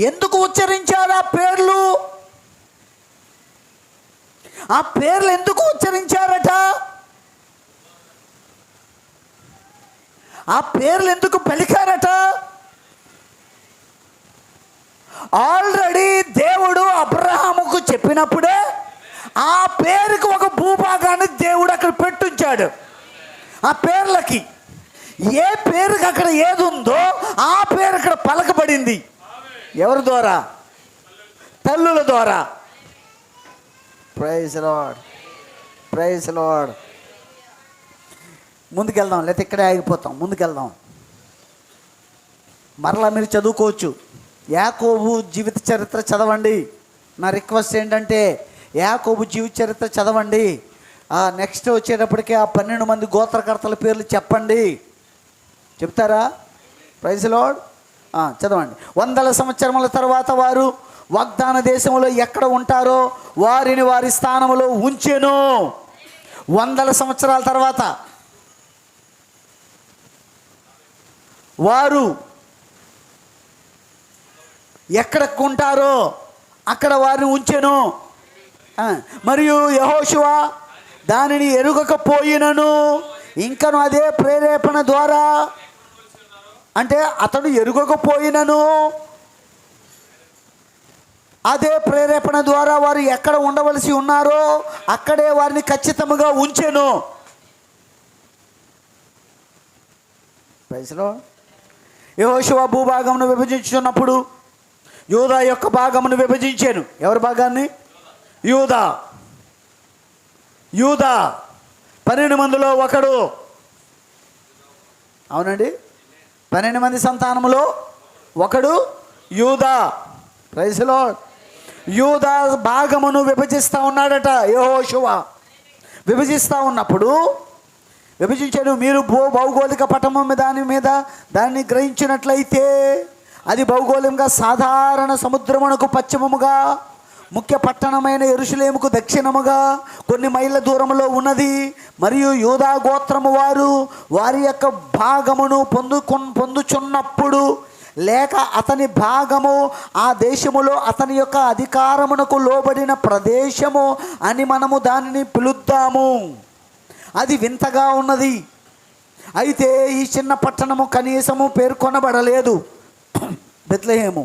ఎందుకు ఉచ్చరించారు ఆ పేర్లు? ఆ పేర్లు ఎందుకు ఉచ్చరించారట? ఆ పేర్లు ఎందుకు పలికారట? ఆల్రెడీ దేవుడు అబ్రహాముకు చెప్పినప్పుడే ఆ పేరుకి ఒక భూభాగాన్ని దేవుడు అక్కడ పెట్టుంచాడు. ఆ పేర్లకి ఏ పేరుకి అక్కడ ఏది ఉందో ఆ పేరు అక్కడ పలకబడింది. ఎవరి ద్వారా? తల్లుల ద్వారా. Praise lord, praise Lord. ముందుకెళ్దాం, లేకపోతే ఇక్కడే ఆగిపోతాం. ముందుకెళ్దాం. మరలా మీరు చదువుకోవచ్చు. యాకోబు జీవిత చరిత్ర చదవండి. నా రిక్వెస్ట్ ఏంటంటే యాకోబు జీవిత చరిత్ర చదవండి. నెక్స్ట్ వచ్చేటప్పటికే ఆ 12 మంది గోత్రకర్తల పేర్లు చెప్పండి. చెప్తారా? Praise lord. చదవండి. 100 సంవత్సరముల తర్వాత వారు వాగ్దాన దేశంలో ఎక్కడ ఉంటారో వారిని వారి స్థానంలో ఉంచెను. 100 సంవత్సరాల తర్వాత వారు ఎక్కడ ఉంటారో అక్కడ వారిని ఉంచెను. మరియు యెహోషువ దానిని ఎరుగకపోయినను ఇంకను అదే ప్రేరేపణ ద్వారా, అంటే అతడు ఎరుగకపోయినను అదే ప్రేరేపణ ద్వారా వారు ఎక్కడ ఉండవలసి ఉన్నారో అక్కడే వారిని ఖచ్చితంగా ఉంచెను. Praise lord. యెహోషువ భూభాగమును విభజించున్నప్పుడు యూదా యొక్క భాగమును విభజించాను. ఎవరి భాగాన్ని? యూదా. 12 మందిలో ఒకడు. అవునండి, 12 మంది సంతానములో ఒకడు యూదా. Praise lord. యూదా భాగమును విభజిస్తూ ఉన్నాడట యెహోషువ. విభజిస్తూ ఉన్నప్పుడు విభజించాడు. మీరు భౌగోళిక పటము దాన్ని గ్రహించినట్లయితే అది భౌగోళికంగా సాధారణ సముద్రమునకు పశ్చిమముగా, ముఖ్య పట్టణమైన యెరూషలేముకు దక్షిణముగా కొన్ని మైళ్ళ దూరంలో ఉన్నది. మరియు యూదా గోత్రము వారి యొక్క భాగమును పొందుచున్నప్పుడు లేక అతని భాగము ఆ దేశములో అతని యొక్క అధికారమునకు లోబడిన ప్రదేశము అని మనము దానిని పిలుద్దాము. అది వింతగా ఉన్నది. అయితే ఈ చిన్న పట్టణము కనీసము పేర్కొనబడలేదు. బెత్లెహేము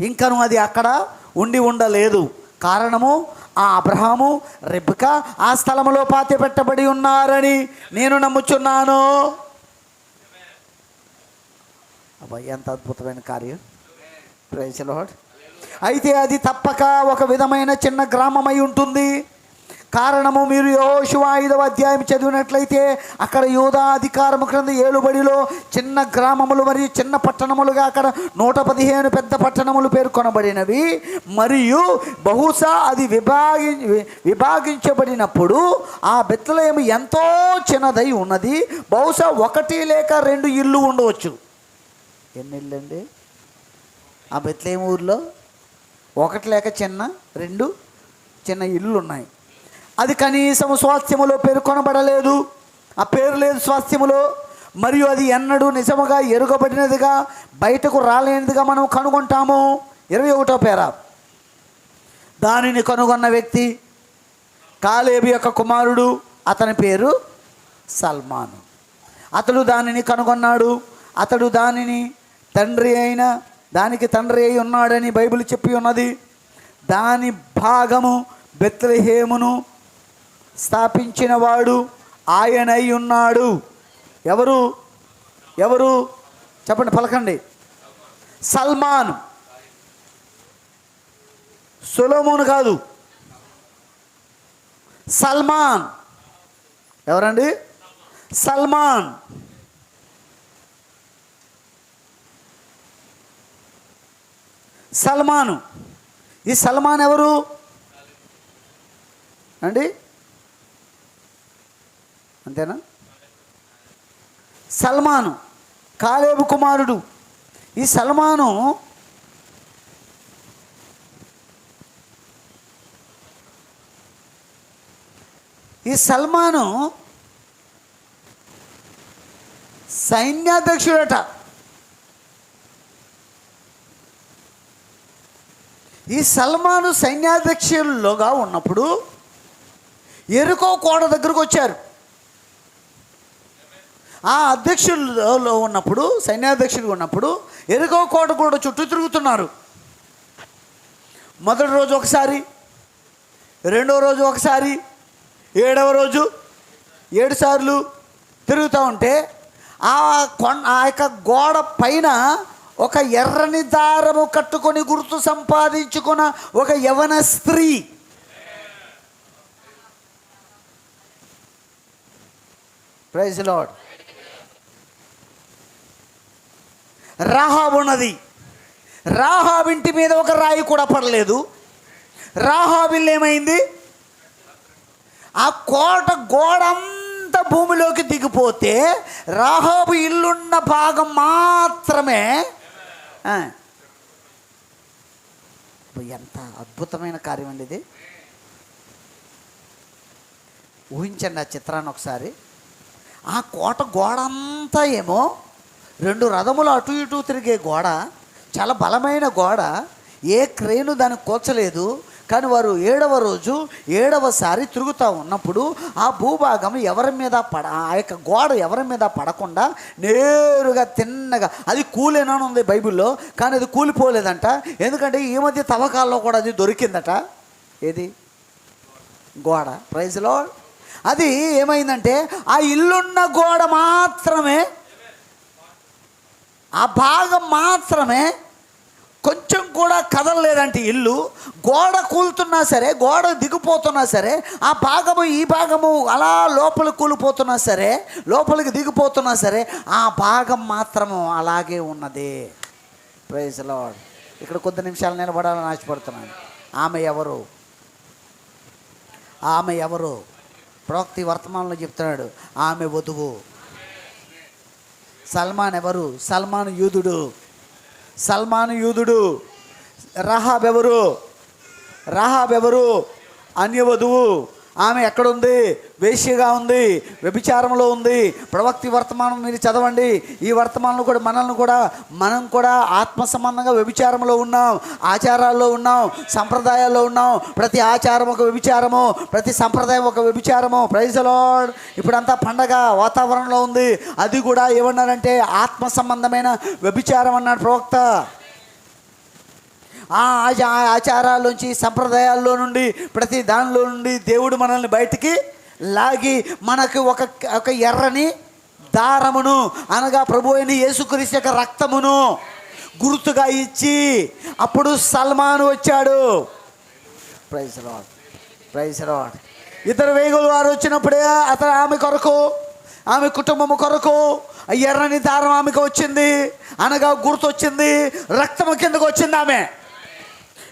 ఇంకను అది అక్కడ ఉండలేదు. కారణము ఆ అబ్రహాము రెబెకా ఆ స్థలములో పాతి పెట్టబడి ఉన్నారని నేను నమ్ముచున్నాను. అబ్బా, ఎంత అద్భుతమైన కార్యం. Praise lord. అయితే అది తప్పక ఒక విధమైన చిన్న గ్రామమై ఉంటుంది. కారణము మీరు యెహోషువ 5వ అధ్యాయం చదివినట్లయితే అక్కడ యూదా అధికారము క్రింద ఏలుబడిలో చిన్న గ్రామములు మరియు చిన్న పట్టణములుగా అక్కడ 115 పెద్ద పట్టణములు పేర్కొనబడినవి. మరియు బహుశా అది విభాగించబడినప్పుడు ఆ బెత్లెహేము ఎంతో చిన్నదై ఉన్నది. బహుశా 1 లేక 2 ఇళ్ళు ఉండవచ్చు. ఎన్ని ఇళ్ళు అండి ఆ బెత్లెహేము ఊర్లో? 1 లేక 2 చిన్న ఇళ్ళు ఉన్నాయి. అది కనీసం స్వాస్థ్యములో పేర్కొనబడలేదు. ఆ పేరు లేదు స్వాస్థ్యములో. మరియు అది ఎన్నడూ నిజముగా ఎరుగబడినదిగా, బయటకు రాలేనిదిగా మనం కనుగొంటాము. 21వ పేరా. దానిని కనుగొన్న వ్యక్తి కాలేబు యొక్క కుమారుడు, అతని పేరు సల్మాను. అతడు దానిని కనుగొన్నాడు. అతడు దానికి తండ్రి అయి ఉన్నాడని బైబిల్ చెప్పి ఉన్నది. దాని భాగము బెత్లెహేమును స్థాపించిన వాడు ఆయనై ఉన్నాడు. ఎవరు చెప్పండి, పలకండి. సల్మాన్. సొలొమోను కాదు, సల్మాన్. ఎవరండి? సల్మాన్. సల్మాను. ఈ సల్మాన్ ఎవరు అండి? అంతేనా? సల్మాను కాలేబు కుమారుడు. ఈ సల్మాను సైన్యాధ్యక్షుడట. ఈ సల్మాను సైన్యాధ్యక్షులుగా ఉన్నప్పుడు ఎరుకో కోట దగ్గరకు వచ్చారు. ఆ అధ్యక్షుల్లో ఉన్నప్పుడు, సైన్యాధ్యక్షుడు ఉన్నప్పుడు ఎరుకో కోట కూడా చుట్టూ తిరుగుతున్నారు. మొదటి రోజు ఒకసారి, రెండో రోజు ఒకసారి, 7వ రోజు 7 సార్లు తిరుగుతూ ఉంటే ఆ యొక్క గోడ పైన ఒక ఎర్రని దారము కట్టుకొని గుర్తు సంపాదించుకున్న ఒక యవన స్త్రీ. Praise lord. రాహాబు ఉన్నది. రాహాబు ఇంటి మీద ఒక రాయి కూడా పడలేదు. రాహాబు ఇల్లు ఏమైంది? ఆ కోట గోడంతా భూమిలోకి దిగిపోతే రాహాబు ఇల్లున్న భాగం మాత్రమే. ఎంత అద్భుతమైన కార్యం అండి ఇది. ఊహించండి ఆ చిత్రాన్ని ఒకసారి. ఆ కోట గోడ అంతా ఏమో 2 రథములు అటు ఇటు తిరిగే గోడ, చాలా బలమైన గోడ, ఏ క్రేను దాన్ని కూర్చలేదు. కానీ వారు 7వ రోజు 7వసారి తిరుగుతూ ఉన్నప్పుడు ఆ భూభాగం ఎవరి మీద ఆ యొక్క గోడ ఎవరి మీద పడకుండా నేరుగా తిన్నగా, అది కూలేనని ఉంది బైబిల్లో, కానీ అది కూలిపోలేదంట. ఎందుకంటే ఈ మధ్య తవ్వకాల్లో కూడా అది దొరికిందట. ఏది? గోడ. Praise lord. అది ఏమైందంటే ఆ ఇల్లున్న గోడ మాత్రమే, ఆ భాగం మాత్రమే కొంచెం కూడా కదలలేదంటే ఇల్లు. గోడ కూలుతున్నా సరే, గోడ దిగిపోతున్నా సరే, ఆ భాగము ఈ భాగము అలా లోపలికి కూలిపోతున్నా సరే, లోపలికి దిగిపోతున్నా సరే, ఆ భాగం మాత్రము అలాగే ఉన్నది. Praise lord. ఇక్కడ కొద్ది నిమిషాలు నిలబడాలని ఆశపడుతున్నాను. ఆమె ఎవరు? ఆమె ఎవరు? ప్రవక్త వర్తమానంలో చెప్తున్నాడు, ఆమె వధువు. సల్మాన్ ఎవరు? సల్మాన్ యూదుడు. సల్మాన్ యూదుడు. రహాబ్ ఎవరు? రహాబ్ ఎవరు? అన్యవధువు. ఆమె ఎక్కడుంది? వేశ్యగా ఉంది, వ్యభిచారంలో ఉంది. ప్రవక్తి వర్తమానం మీరు చదవండి. ఈ వర్తమానంలో కూడా మనం కూడా ఆత్మ సంబంధంగా వ్యభిచారంలో ఉన్నాం, ఆచారాల్లో ఉన్నాం, సంప్రదాయాల్లో ఉన్నాం. ప్రతి ఆచారం ఒక వ్యభిచారము, ప్రతి సంప్రదాయం ఒక వ్యభిచారము. Praise lord. ఇప్పుడంతా పండగ వాతావరణంలో ఉంది. అది కూడా ఏమన్నారంటే ఆత్మ సంబంధమైన వ్యభిచారం అన్నాడు ప్రవక్త. ఆ ఆచారాల్లోంచి, సంప్రదాయాల్లో నుండి, ప్రతి దానిలో నుండి దేవుడు మనల్ని బయటికి లాగి మనకు ఒక ఎర్రని దారమును, అనగా ప్రభు అయిన యేసుక్రీస్తు యొక్క రక్తమును గుర్తుగా ఇచ్చి అప్పుడు సల్మాను వచ్చాడు. Praise lord. Praise lord. 2 వేగుల వారు వచ్చినప్పుడే అతను ఆమె కొరకు, ఆమె కుటుంబము కొరకు ఎర్రని దారం ఆమెకు వచ్చింది, అనగా గుర్తు వచ్చింది, రక్తము కిందకు వచ్చింది. ఆమె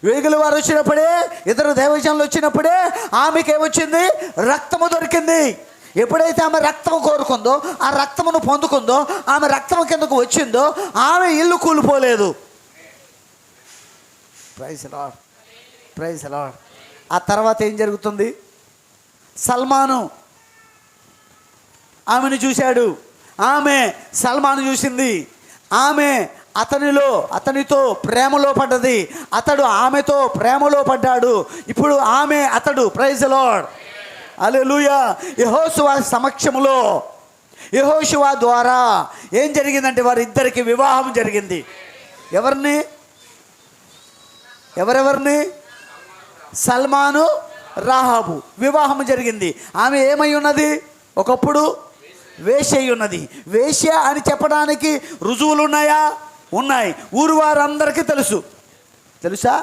వేగుల వారు వచ్చినప్పుడే, ఇతరు దైవజనులు వచ్చినప్పుడే ఆమెకి ఏమొచ్చింది? రక్తము దొరికింది. ఎప్పుడైతే ఆమె రక్తము కోరుకుందో, ఆ రక్తమును పొందుకుందో, ఆమె రక్తము కిందకు వచ్చిందో, ఆమె ఇల్లు కూలిపోలేదు. Praise lord. Praise Lord. ఆ తర్వాత ఏం జరుగుతుంది? సల్మాను ఆమెను చూశాడు, ఆమె సల్మాను చూసింది. ఆమె అతనితో ప్రేమలో పడ్డది, అతడు ఆమెతో ప్రేమలో పడ్డాడు. ఇప్పుడు ఆమె అతడు. Praise Lord. హల్లెలూయా. యెహోషువ సమక్షములో, యెహోషువ ద్వారా ఏం జరిగిందంటే వారిద్దరికి వివాహం జరిగింది. ఎవరెవరిని? సల్మాను, రాహాబు వివాహం జరిగింది. ఆమె ఏమై ఉన్నది? ఒకప్పుడు వేశ్య ఉన్నది. వేశ్య అని చెప్పడానికి రుజువులు ఉన్నాయా? ఉన్నాయి. ఊరు వారందరికీ తెలుసా?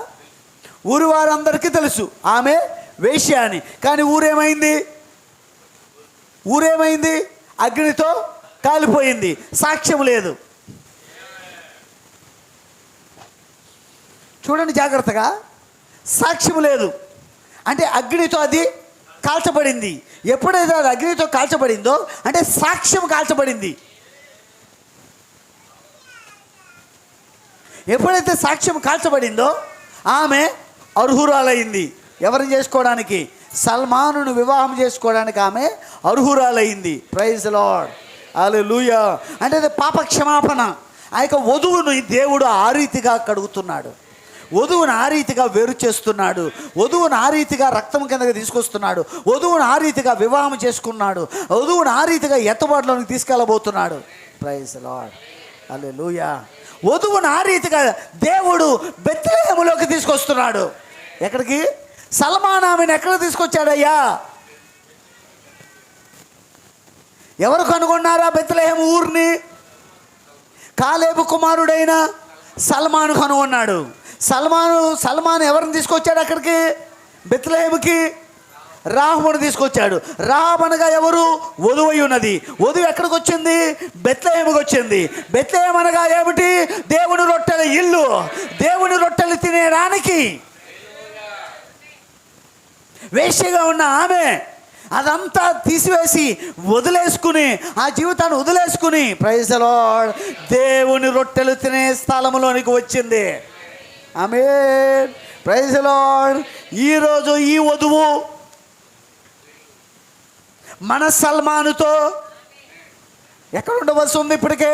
ఊరు వారందరికీ తెలుసు ఆమె వేశ్య అని. కానీ ఊరేమైంది? అగ్నితో కాలిపోయింది. సాక్ష్యం లేదు. చూడండి జాగ్రత్తగా. సాక్ష్యం లేదు అంటే అగ్నితో అది కాల్చబడింది. ఎప్పుడైతే అది అగ్నితో కాల్చబడిందో అంటే సాక్ష్యం కాల్చబడింది. ఎప్పుడైతే సాక్ష్యం కాల్చబడిందో ఆమె అర్హురాలైంది. ఎవరిని చేసుకోవడానికి? సల్మానును వివాహం చేసుకోవడానికి ఆమె అర్హురాలైంది. Praise Lord. హల్లెలూయా. అంటే అది పాప క్షమాపణ. ఆ యొక్క వధువును దేవుడు ఆ రీతిగా కడుగుతున్నాడు, వధువును ఆ రీతిగా వేరు చేస్తున్నాడు, వధువును ఆ రీతిగా రక్తం కిందకి తీసుకొస్తున్నాడు, వధువును ఆ రీతిగా వివాహం చేసుకున్నాడు, వధువును ఆ రీతిగా ఎత్తబాటులోనికి తీసుకెళ్ళబోతున్నాడు. Praise Lord. హల్లెలూయా. వధువును ఆ రీతిగా దేవుడు బెత్లెహేములోకి తీసుకొస్తున్నాడు. ఎక్కడికి? సల్మాన్ ఆమెను ఎక్కడ తీసుకొచ్చాడయ్యా? ఎవరు కనుగొన్నారా బెత్లెహేము ఊరిని? కాలేబు కుమారుడైన సల్మాను కనుగొన్నాడు. సల్మాను ఎవరిని తీసుకొచ్చాడు అక్కడికి? బెత్లెహేముకి రాహాబును తీసుకొచ్చాడు. రాహాబు అనగా ఎవరు? వధువై ఉన్నది. వధువు ఎక్కడికి వచ్చింది? బెత్లెహేముకి వచ్చింది. బెత్లెహేము అనగా ఏమిటి? దేవుని రొట్టెల ఇల్లు. దేవుని రొట్టెలు తినేడానికి వేశ్యగా ఉన్న ఆమె అదంతా తీసివేసి వదిలేసుకుని, ఆ జీవితాన్ని వదిలేసుకుని, ప్రైజ్ ది లార్డ్, దేవుని రొట్టెలు తినే స్థలంలోనికి వచ్చింది. ఆమేన్, ప్రైజ్ ది లార్డ్. ఈరోజు ఈ వధువు మన సల్మానుతో ఎక్కడ ఉండవలసి ఉంది? ఇప్పటికే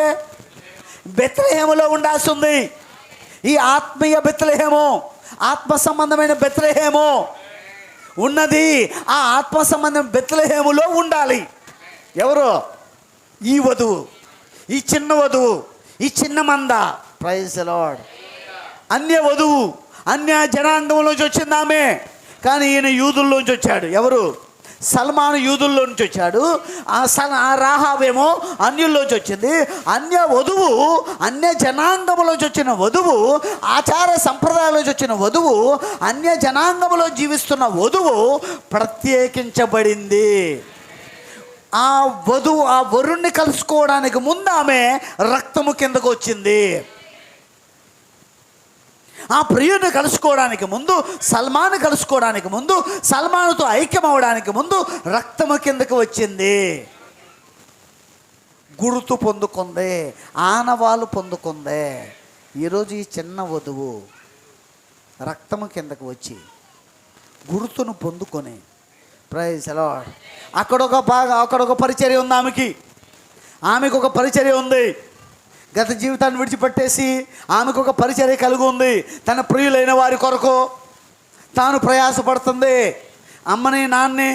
బెత్లెహేములో ఉండాల్సి ఉంది. ఈ ఆత్మీయ బెత్లెహేము, ఆత్మ సంబంధమైన బెత్లెహేము ఉన్నది. ఆ ఆత్మ సంబంధం బెత్లెహేములో ఉండాలి. ఎవరు? ఈ వధువు, ఈ చిన్న వధువు, ఈ చిన్న మంద. Praise the lord. అన్య వధువు, అన్య జనాంగంలోంచి వచ్చింది ఆమె. కానీ ఈయన యూదుల్లోంచి వచ్చాడు. ఎవరు? సల్మాను యూదుల్లో నుంచి వచ్చాడు. ఆ రాహాబేమో అన్యుల్లోంచి వచ్చింది. అన్య వధువు, అన్య జనాంగంలోంచి వచ్చిన వధువు, ఆచార సంప్రదాయాల్లోంచి వచ్చిన వధువు, అన్య జనాంగంలో జీవిస్తున్న వధువు ప్రత్యేకించబడింది. ఆ వధువు ఆ వరుణ్ణి కలుసుకోవడానికి ముందు ఆమె రక్తము కిందకు వచ్చింది. ఆ ప్రియుని కలుసుకోవడానికి ముందు, సల్మాను కలుసుకోవడానికి ముందు, సల్మానుతో ఐక్యం అవడానికి ముందు రక్తము కిందకు వచ్చింది. గుర్తు పొందుకుంది, ఆనవాళ్ళు పొందుకుంది. ఈరోజు ఈ చిన్న వధువు రక్తము కిందకు వచ్చి గుర్తును పొందుకొని, ప్రైజ్ ది లార్డ్, అక్కడొక పరిచర్య ఉంది ఆమెకు ఒక పరిచర్య ఉంది. గత జీవితాన్ని విడిచిపెట్టేసి ఆమెకు ఒక పరిచర్య కలిగి ఉంది. తన ప్రియులైన వారి కొరకు తాను ప్రయాసపడుతుంది. అమ్మని, నాన్నని,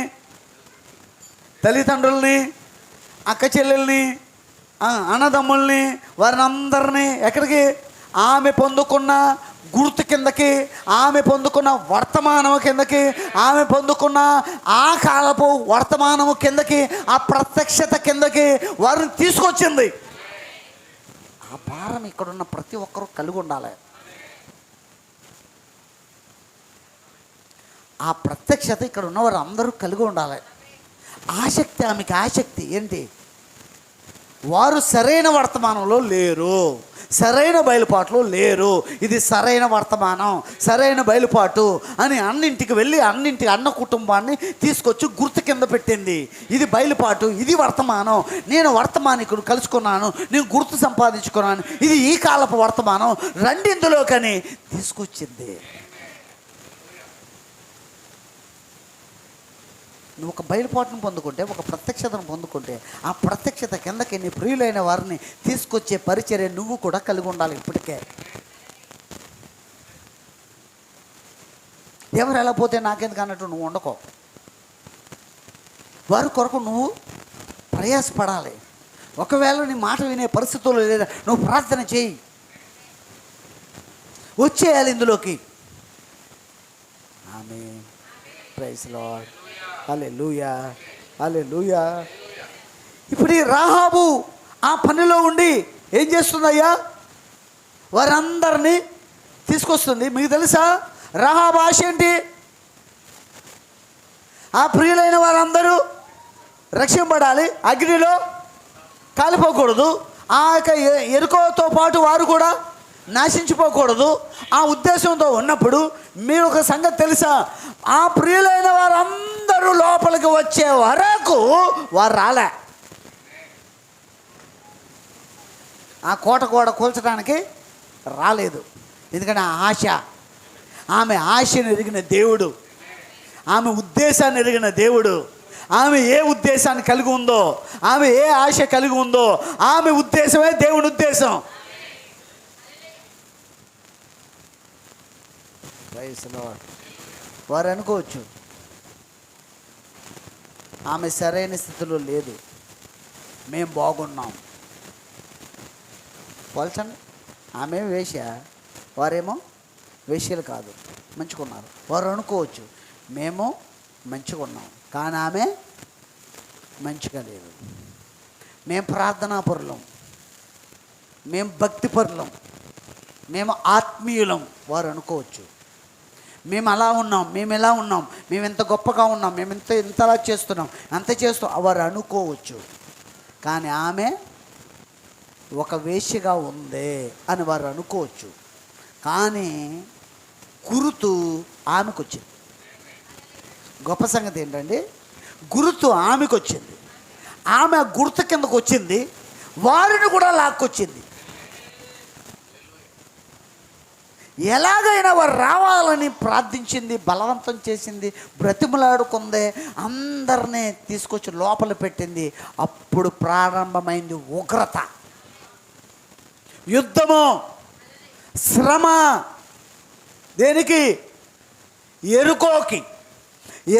తల్లిదండ్రుల్ని, అక్క చెల్లెల్ని, అన్నదమ్ముల్ని, వారిని అందరినీ ఎక్కడికి? ఆమె పొందుకున్న గుర్తు కిందకి, ఆమె పొందుకున్న వర్తమానము కిందకి, ఆమె పొందుకున్న ఆ కాలపు వర్తమానము కిందకి, ఆ ప్రత్యక్షత కిందకి వారిని తీసుకొచ్చింది. ఆ భారం ఇక్కడున్న ప్రతి ఒక్కరూ కలిగి ఉండాలి. ఆ ప్రత్యక్షత ఇక్కడ ఉన్నవారు అందరూ కలిగి ఉండాలి. ఆసక్తి, ఆమెకి ఆసక్తి ఏంటి? వారు సరైన వర్తమానంలో లేరు, సరైన బయలుపాటులో లేరు. ఇది సరైన వర్తమానం, సరైన బయలుపాటు అని అన్నింటికి వెళ్ళి అన్న కుటుంబాన్ని తీసుకొచ్చి గుర్తు కింద పెట్టింది. ఇది బయలుపాటు, ఇది వర్తమానం. నేను వర్తమానికుడు కలుసుకున్నాను, నేను గుర్తు సంపాదించుకున్నాను, ఇది ఈ కాలపు వర్తమానం, రెండిందులోకని తీసుకొచ్చింది. నువ్వు ఒక బయలుపాటును పొందుకుంటే, ఒక ప్రత్యక్షతను పొందుకుంటే, ఆ ప్రత్యక్షత కిందకి నీ ప్రియులైన వారిని తీసుకొచ్చే పరిచర్య నువ్వు కూడా కలిగి ఉండాలి. ఇప్పటికే ఎవరు ఎలా పోతే నాకెందుకు అన్నట్టు నువ్వు ఉండకో. వారి కొరకు నువ్వు ప్రయాసపడాలి. ఒకవేళ నీ మాట వినే పరిస్థితుల్లో లేదా, నువ్వు ప్రార్థన చేయి, వచ్చేయాలి ఇందులోకి. ఆమేన్, ప్రైజ్ ది లార్డ్, హల్లెలూయా, హల్లెలూయా. ఇప్పుడు ఈ రాహాబు ఆ పనిలో ఉండి ఏం చేస్తుందయ్యా? వారందరినీ తీసుకొస్తుంది. మీకు తెలుసా రాహాబు ఆశ ఏంటి? ఆ ప్రియులైన వారందరూ రక్షింపబడాలి, అగ్నిలో కాలిపోకూడదు. ఆ యొక్క ఎరుకతో పాటు వారు కూడా నాశించిపోకూడదు. ఆ ఉద్దేశంతో ఉన్నప్పుడు మీరు ఒక సంగతి తెలుసా? ఆ ప్రియులైన వారందరూ లోపలికి వచ్చే వరకు వారు రాలే. ఆ కోట గోడ కూల్చడానికి రాలేదు. ఎందుకంటే ఆ ఆశ, ఆమె ఆశను ఎరిగిన దేవుడు, ఆమె ఉద్దేశాన్ని ఎరిగిన దేవుడు. ఆమె ఏ ఉద్దేశాన్ని కలిగి ఉందో, ఆమె ఏ ఆశ కలిగి ఉందో, ఆమె ఉద్దేశమే దేవుని ఉద్దేశం. వారు అనుకోవచ్చు ఆమె సరైన స్థితిలో లేదు, మేము బాగున్నాం. పోల్చండి, ఆమె వేశ్య, వారేమో వేశ్యలు కాదు, మంచుకున్నారు. వారు అనుకోవచ్చు మేము మంచిగా ఉన్నాం, కానీ ఆమె మంచిగా లేదు. మేము ప్రార్థనాపరులం, మేము భక్తిపరులం, మేము ఆత్మీయులం వారు అనుకోవచ్చు. మేము అలా ఉన్నాం, మేము ఎలా ఉన్నాం, మేము ఎంత గొప్పగా ఉన్నాం, మేము ఇంతలా చేస్తున్నాం, అంత చేస్తాం వారు అనుకోవచ్చు. కానీ ఆమె ఒక వేశ్యగా ఉంది అని వారు అనుకోవచ్చు. కానీ గురుతు ఆమెకు వచ్చింది. గొప్ప సంగతి ఏంటండి, గురుతు ఆమెకు వచ్చింది. ఆమె గుర్తు కిందకు వచ్చింది, వారిని కూడా లాక్కొచ్చింది. ఎలాగైనా వారు రావాలని ప్రార్థించింది, బలవంతం చేసింది, బ్రతిమలాడుకుంది, అందరినీ తీసుకొచ్చి లోపల పెట్టింది. అప్పుడు ప్రారంభమైంది ఉగ్రత, యుద్ధము, శ్రమ. దేనికి? ఎరుకోకి.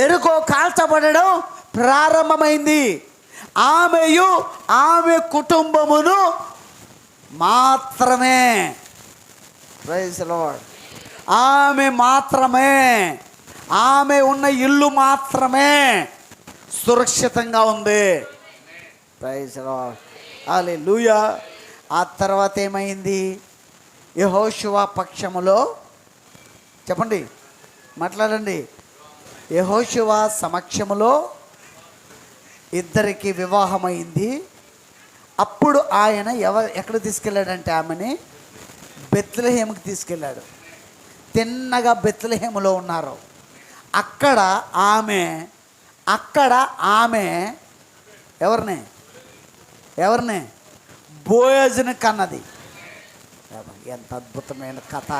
ఎరుకో కాల్చబడడం ప్రారంభమైంది. ఆమెయు ఆమె కుటుంబమును మాత్రమే, ప్రైజ్ ది లార్డ్, ఆమె మాత్రమే, ఆమె ఉన్న ఇల్లు మాత్రమే సురక్షితంగా ఉంది. ప్రైజ్ ది లార్డ్, హల్లెలూయా. ఆ తర్వాత ఏమైంది? యెహోషువ పక్షములో, చెప్పండి, మాట్లాడండి. యెహోషువ సమక్షములో ఇద్దరికి వివాహమైంది. అప్పుడు ఆయన ఎక్కడ తీసుకెళ్ళాడంటే ఆమెని బెత్లెహేముకి తీసుకెళ్ళాడు. తిన్నగా బెత్లెహేములో ఉన్నారు. అక్కడ ఆమె ఎవరిని బోయజుని కన్నది. ఎంత అద్భుతమైన కథ!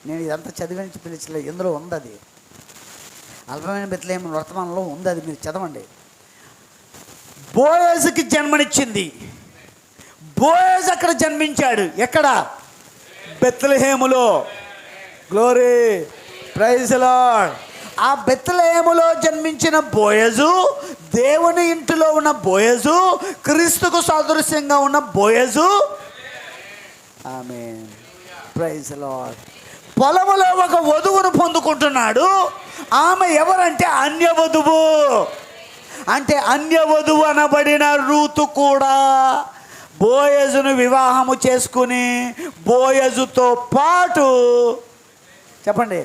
నేను ఇదంతా చదివించి పిలిచలేదు, ఇందులో ఉంది. అది అల్పమైన బెత్లెహేము వర్తమానంలో ఉంది, అది మీరు చదవండి. బోయజుకి జన్మనిచ్చింది. బోయజ్ అక్కడ జన్మించాడు. ఎక్కడ? బెత్లెహేములో. Glory, praise the Lord. ఆ బెత్లెహేములో జన్మించిన బోయజు, దేవుని ఇంటిలో ఉన్న బోయజు, క్రీస్తుకు సాదృశ్యంగా ఉన్న బోయజు. ఆమేన్, ప్రైజ్ ది లార్డ్. పొలములో ఒక వధువును పొందుకుంటున్నాడు. ఆమె ఎవరంటే అన్యవధువు. అంటే అన్యవధువు అనబడిన రూతు కూడా బోయజును వివాహము చేసుకుని బోయజుతో పాటు, చెప్పండి,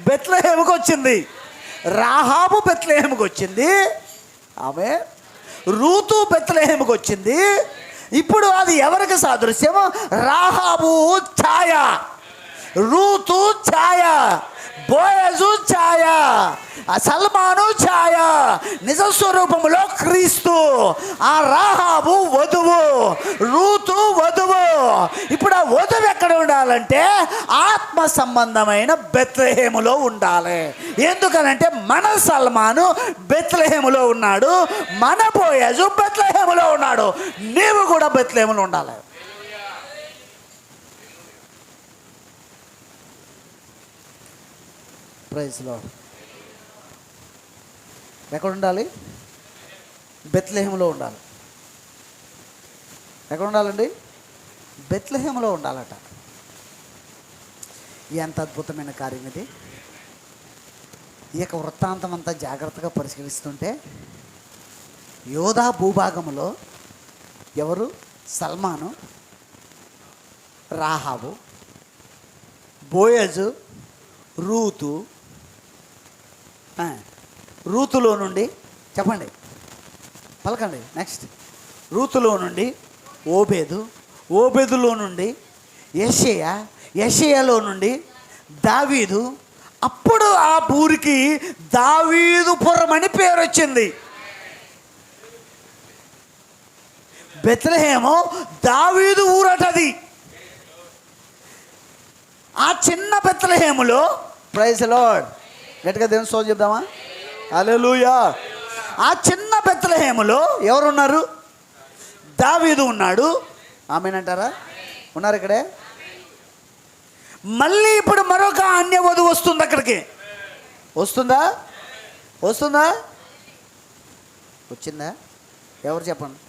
బెత్లెహేముకు వచ్చింది. రాహాబు బెత్లెహేముకు వచ్చింది. ఆమె రూతు బెత్లెహేముకు వచ్చింది. ఇప్పుడు అది ఎవరికి సాదృశ్యము? రాహాబు ఛాయ, రూతు ఛాయ, బోయజు ఛాయ, సల్మాను ఛాయ, నిజ స్వరూపములో క్రీస్తు. ఆ రాహాబు వధువు, రూతు వధువు. ఇప్పుడు ఆ వధువు ఎక్కడ ఉండాలంటే ఆత్మ సంబంధమైన బెత్లెహేములో ఉండాలి. ఎందుకనంటే మన సల్మాను బెత్లెహేములో ఉన్నాడు, మన బోయజు బెత్లెహేములో ఉన్నాడు. నీవు కూడా బెత్లెహేములో ఉండాలి. Praise lord. ఎక్కడ ఉండాలి? బెత్లెహేములో ఉండాలి. ఎక్కడ ఉండాలండి? బెత్లెహేములో ఉండాలట. ఎంత అద్భుతమైన కార్యం ఇది! ఈ యొక్క వృత్తాంతం అంతా జాగ్రత్తగా పరిశీలిస్తుంటే యోధా భూభాగములో ఎవరు? సల్మాను, రాహాబు, బోయజు, రూతు. రూతులో నుండి, చెప్పండి, పలకండి, నెక్స్ట్. రూతులో నుండి ఓబేదు, ఓబేదులో నుండి యెషయా, యెషయాలో నుండి దావీదు. అప్పుడు ఆ ఊరికి దావీదుపురం అని పేరు వచ్చింది. బెత్లెహేము దావీదు ఊరటది. ఆ చిన్న బెత్లెహేములో, ప్రైజ్ ది లార్డ్, గట్టిగా దేవుని స్తోత్రం చెప్దామా? హల్లెలూయా. ఆ చిన్న బెత్లెహేములో ఎవరున్నారు? దావీదు ఉన్నాడు. ఆమేనంటారా? ఉన్నారు ఇక్కడే. మళ్ళీ ఇప్పుడు మరొక అన్య వధువు వస్తుంది అక్కడికి. వస్తుందా? వచ్చిందా? ఎవరు చెప్పండి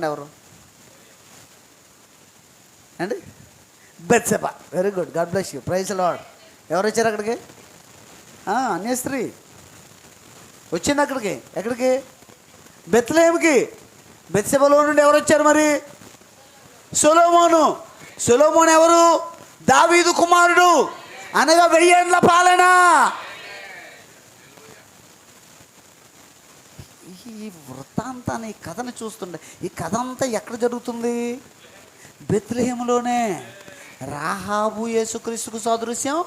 ఎవరు అండి? Bathsheba. Very good, God bless you, praise the Lord. ఎవరు వచ్చారు అక్కడికి? అన్య స్త్రీ వచ్చింది అక్కడికి. ఎక్కడికి? బెత్లెహేముకి. బెత్షెబలో నుండి ఎవరు వచ్చారు మరి? సొలొమోను. సొలొమోను ఎవరు? దావీదు కుమారుడు, అనగా 1000 ఏండ్ల పాలన. ఈ వృత్తాంతాన్ని, ఈ కథను చూస్తుండే, ఈ కథ అంతా ఎక్కడ జరుగుతుంది? బెత్లెహేములోనే. రాహాబు యేసుక్రీస్తుకు సాదృశ్యం,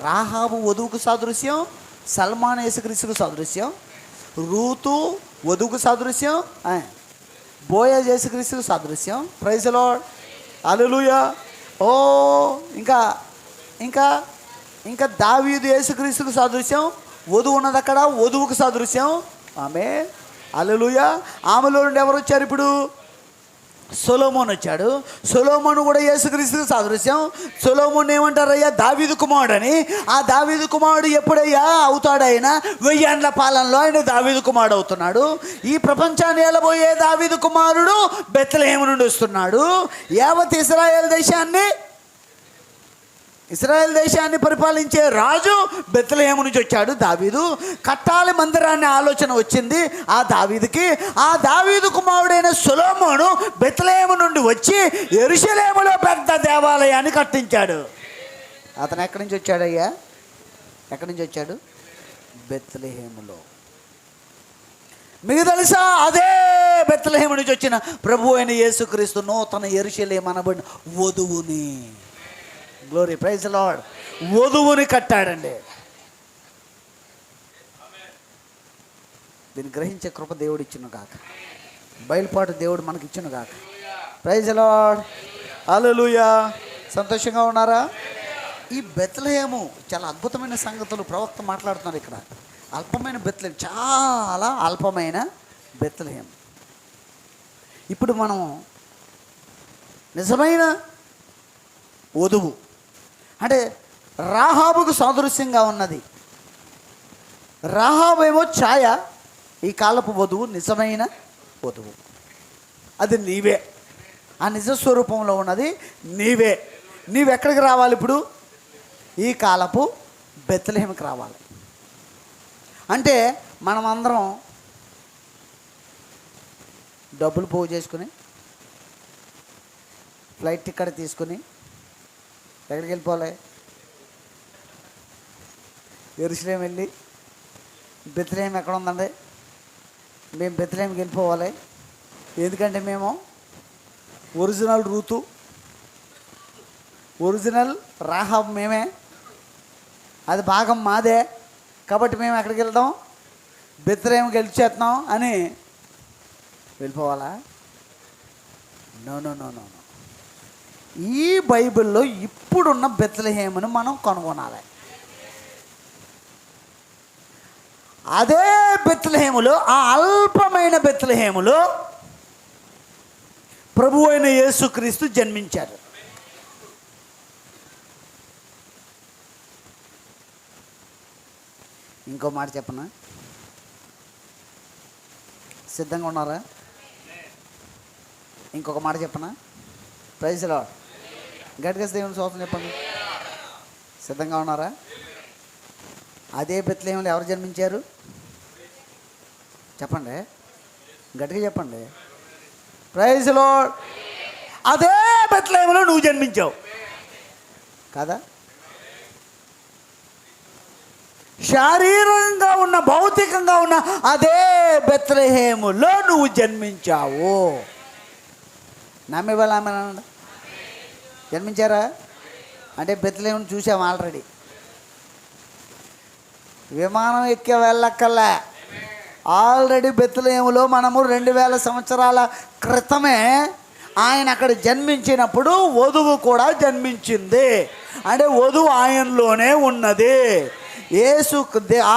రాహాబు వధువుకు సాదృశ్యం, సల్మాన్ యేసుక్రీస్తుకు సాదృశ్యం, రూతు వధువుకు సాదృశ్యం, బోయజ్ యేసుక్రీస్తుకు సాదృశ్యం. ప్రైజ్ ది లార్డ్, హల్లెలూయా. ఓ ఇంకా ఇంకా ఇంకా దావీదు యేసుక్రీస్తుకు సాదృశ్యం, వధువు ఉన్నది అక్కడ, వధువుకు సాదృశ్యం. ఆమేన్, హల్లెలూయా. ఆమెలో నుండి ఎవరు వచ్చారు ఇప్పుడు? సొలొమోను వచ్చాడు. సొలొమోను కూడా యేసుక్రీస్తుకు సాదృశ్యం. సొలొమోను ఏమంటారయ్యా? దావీదు కుమారుడు అని. ఆ దావీదు కుమారుడు ఎప్పుడయ్యా అవుతాడు? ఆయన 1000 ఏండ్ల పాలనలో ఆయన దావీదు కుమారుడు అవుతున్నాడు. ఈ ప్రపంచాన్ని ఏలబోయే దావీదు కుమారుడు బెత్లెహేము నుండి వస్తున్నాడు. యావత్ ఇశ్రాయేల్ దేశాన్ని పరిపాలించే రాజు బెత్లెహేము నుంచి వచ్చాడు దావీదు. కట్టాలి మందిరాన్ని ఆలోచన వచ్చింది ఆ దావీదుకి. ఆ దావీదు కుమారుడైన సొలొమోను బెత్లెహేము నుండి వచ్చి యెరూషలేములో పెద్ద దేవాలయాన్ని కట్టించాడు. అతను ఎక్కడి నుంచి వచ్చాడయ్యా? ఎక్కడి నుంచి వచ్చాడు? బెత్లెహేములో. మీకు తెలుసా, అదే బెత్లెహేము నుంచి వచ్చిన ప్రభు అయిన యేసుక్రీస్తు నూతన యెరూషలేము అనబడిన వధువుని, గ్లోరీ, ప్రైజ్ ది లార్డ్, వధువుని కట్టాడండి. దీన్ని గ్రహించే కృప దేవుడు ఇచ్చును గాక, బయలుపాటు దేవుడు మనకి ఇచ్చును గాక. ప్రైజ్ ది లార్డ్, హల్లెలూయా. సంతోషంగా ఉన్నారా? ఈ బెత్లెహేము చాలా అద్భుతమైన సంగతులు ప్రవక్త మాట్లాడుతున్నారు ఇక్కడ. అల్పమైన బెత్లెహేము, చాలా అల్పమైన బెత్లెహేము. ఇప్పుడు మనం నిజమైన వధువు అంటే రాహాబుకు సాదృశ్యంగా ఉన్నది. రాహాబు ఏమో ఛాయ, ఈ కాలపు వధువు నిజమైన వధువు. అది నీవే, ఆ నిజ స్వరూపంలో ఉన్నది నీవే. నీవెక్కడికి రావాలి ఇప్పుడు? ఈ కాలపు బెత్లెహేముకి రావాలి. అంటే మనం అందరం డబ్బులు పోగు చేసుకుని ఫ్లైట్ టికెట్ తీసుకుని ఎక్కడికి వెళ్ళిపోవాలి? యెరూషలేము వెళ్ళి, బెత్లెహేము ఎక్కడ ఉందండి? మేము బెత్లెహేముకి వెళ్ళిపోవాలి. ఎందుకంటే మేము ఒరిజినల్ రూతు, ఒరిజినల్ రాహాబ్ మేమే, అది భాగం మాదే. కాబట్టి మేము ఎక్కడికి వెళ్దాం? బెత్లెహేముకి వెళ్ళిచేస్తున్నాం అని వెళ్ళిపోవాలా? No no no no. ఈ బైబిల్లో ఇప్పుడున్న బెత్లెహేమును మనం కనుగొనాలి. అదే బెత్లెహేములో, ఆ అల్పమైన బెత్లెహేములో ప్రభు అయిన యేసుక్రీస్తు జన్మించారు. ఇంకో మాట చెప్పనా? సిద్ధంగా ఉన్నారా? ఇంకొక మాట చెప్పనా? Praise the lord. గట్టిగా దేవుని స్తోత్రం చెప్పండి. సిద్ధంగా ఉన్నారా? అదే బెత్లెహేములో ఎవరు జన్మించారు? చెప్పండి, గట్టిగా చెప్పండి. Praise the lord. అదే బెత్లెహేములో నువ్వు జన్మించావు కదా? శారీరకంగా ఉన్న, భౌతికంగా ఉన్న అదే బెత్లెహేములో నువ్వు జన్మించావు. నమ్మే వాళ్ళు ఆమె జన్మించారా? అంటే బెత్లెహేమును చూసాము ఆల్రెడీ. విమానం ఎక్కే వెళ్ళక్కల్లా, ఆల్రెడీ బెత్లెహేములో మనము 2000 సంవత్సరాల క్రితమే ఆయన అక్కడ జన్మించినప్పుడు వధువు కూడా జన్మించింది. అంటే వధువు ఆయనలోనే ఉన్నది.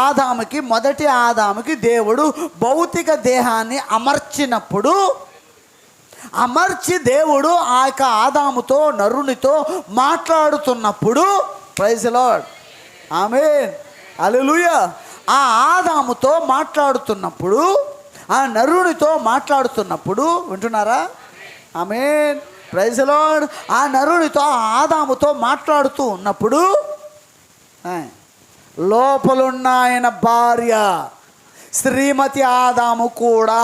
ఆదాముకి, మొదటి ఆదాముకి దేవుడు భౌతిక దేహాన్ని అమర్చినప్పుడు, అమర్చి దేవుడు ఆ యొక్క ఆదాముతో, నరునితో మాట్లాడుతున్నప్పుడు, ప్రైజ్ ది లార్డ్, ఆమేన్, హల్లెలూయా. ఆ ఆదాముతో మాట్లాడుతున్నప్పుడు, ఆ నరునితో మాట్లాడుతున్నప్పుడు, వింటున్నారా? ఆమేన్, ప్రైజ్ ది లార్డ్. ఆ నరునితో, ఆ ఆదాముతో మాట్లాడుతూ ఉన్నప్పుడు లోపలున్న ఆయన భార్య శ్రీమతి ఆదాము కూడా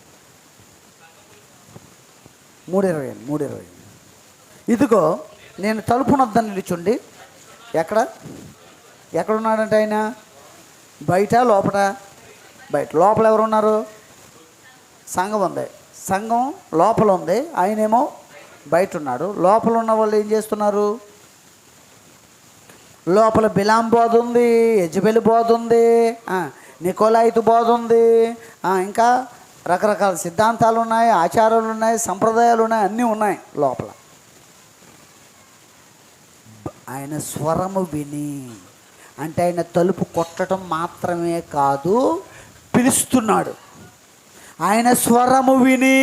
3:20. ఇదిగో నేను తలుపునొద్ద నిలుచుండి. ఎక్కడున్నాడంటే ఆయన? బయట లోపల? బయట. లోపల ఎవరు ఉన్నారు? సంఘం ఉంది. సంఘం లోపల ఉంది, ఆయనేమో బయట ఉన్నాడు. లోపల ఉన్న వాళ్ళు ఏం చేస్తున్నారు? లోపల బిలాం బోధ ఉంది, యెజబెలు బోధ ఉంది, నికోలాయితు బోధ ఉంది, ఇంకా రకరకాల సిద్ధాంతాలు ఉన్నాయి, ఆచారాలు ఉన్నాయి, సంప్రదాయాలు ఉన్నాయి, అన్నీ ఉన్నాయి లోపల. ఆయన స్వరము విని, అంటే ఆయన తలుపు కొట్టడం మాత్రమే కాదు, పిలుస్తున్నాడు. ఆయన స్వరము విని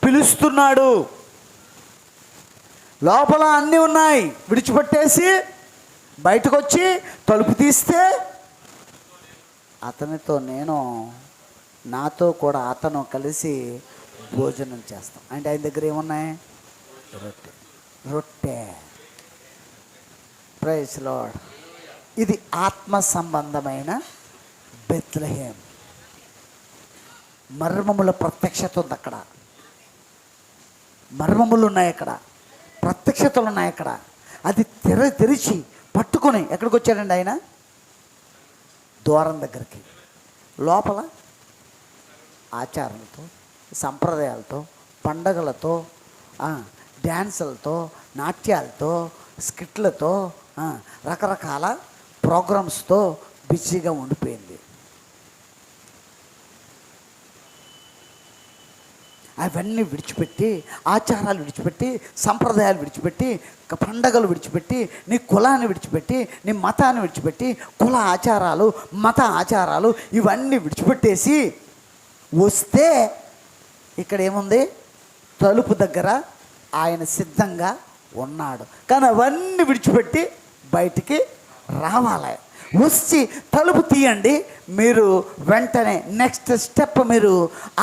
పిలుస్తున్నాడు. లోపల అన్నీ ఉన్నాయి, విడిచిపెట్టేసి బయటకు వచ్చి తలుపు తీస్తే అతనితో నాతో కూడా అతను కలిసి భోజనం చేస్తాం. అంటే ఆయన దగ్గర ఏమున్నాయి? రొట్టె. Praise lord. ఇది ఆత్మ సంబంధమైన బెత్లెహేం. మర్మముల ప్రత్యక్షత ఉంది అక్కడ, మర్మములు ఉన్నాయి అక్కడ, ప్రత్యక్షతలు ఉన్నాయి అక్కడ. అది తెరిచి పట్టుకొని ఎక్కడికి వచ్చాడండి ఆయన? ద్వారం దగ్గరికి. లోపల ఆచారాలతో, సంప్రదాయాలతో, పండగలతో, డ్యాన్సులతో, నాట్యాలతో, స్కిట్లతో, రకరకాల ప్రోగ్రామ్స్తో బిజీగా ఉండిపోయింది. అవన్నీ విడిచిపెట్టి, ఆచారాలు విడిచిపెట్టి, సంప్రదాయాలు విడిచిపెట్టి, పండగలు విడిచిపెట్టి, నీ కులాన్ని విడిచిపెట్టి, నీ మతాన్ని విడిచిపెట్టి, కుల ఆచారాలు, మత ఆచారాలు ఇవన్నీ విడిచిపెట్టేసి వస్తే ఇక్కడ ఏముంది? తలుపు దగ్గర ఆయన సిద్ధంగా ఉన్నాడు. కానీ అవన్నీ విడిచిపెట్టి బయటికి రావాలి. వచ్చి తలుపు తీయండి, మీరు వెంటనే నెక్స్ట్ స్టెప్ మీరు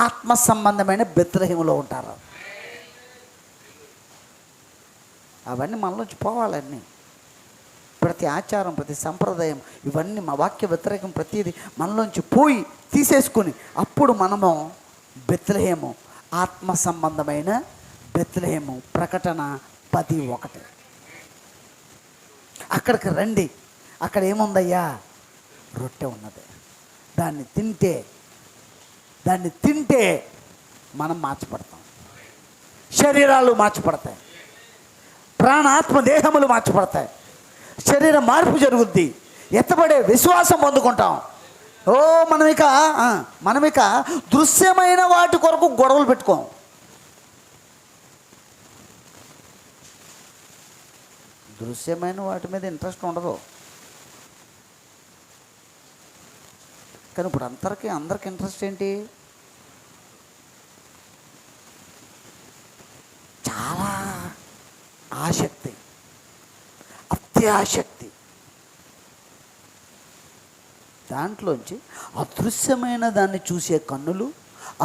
ఆత్మ సంబంధమైన బెత్లెహేములో ఉంటారు. అవన్నీ మనలోంచి పోవాలన్నీ. ప్రతి ఆచారం, ప్రతి సంప్రదాయం, ఇవన్నీ మా వాక్య వ్యతిరేకం ప్రతిదీ మనలోంచి పోయి తీసేసుకుని అప్పుడు మనము బెత్లెహేము, ఆత్మ సంబంధమైన బెత్లెహేము. ప్రకటన 10:1. అక్కడికి రండి. అక్కడ ఏముందయ్యా? రొట్టె ఉన్నది. దాన్ని తింటే మనం మార్చబడతాం. శరీరాలు మార్చబడతాయి, ప్రాణాత్మ దేహములు మార్చబడతాయి, శరీర మార్పు జరుగుద్ది, ఎత్తబడే విశ్వాసం పొందుకుంటాం. మనం ఇక దృశ్యమైన వాటి కొరకు గొడవలు పెట్టుకోం. దృశ్యమైన వాటి మీద ఇంట్రెస్ట్ ఉండదు. కానీ ఇప్పుడు అందరికి ఇంట్రెస్ట్ ఏంటి? చాలా ఆసక్తి, అత్యాసక్తి. దాంట్లోంచి అదృశ్యమైన దాన్ని చూసే కన్నులు,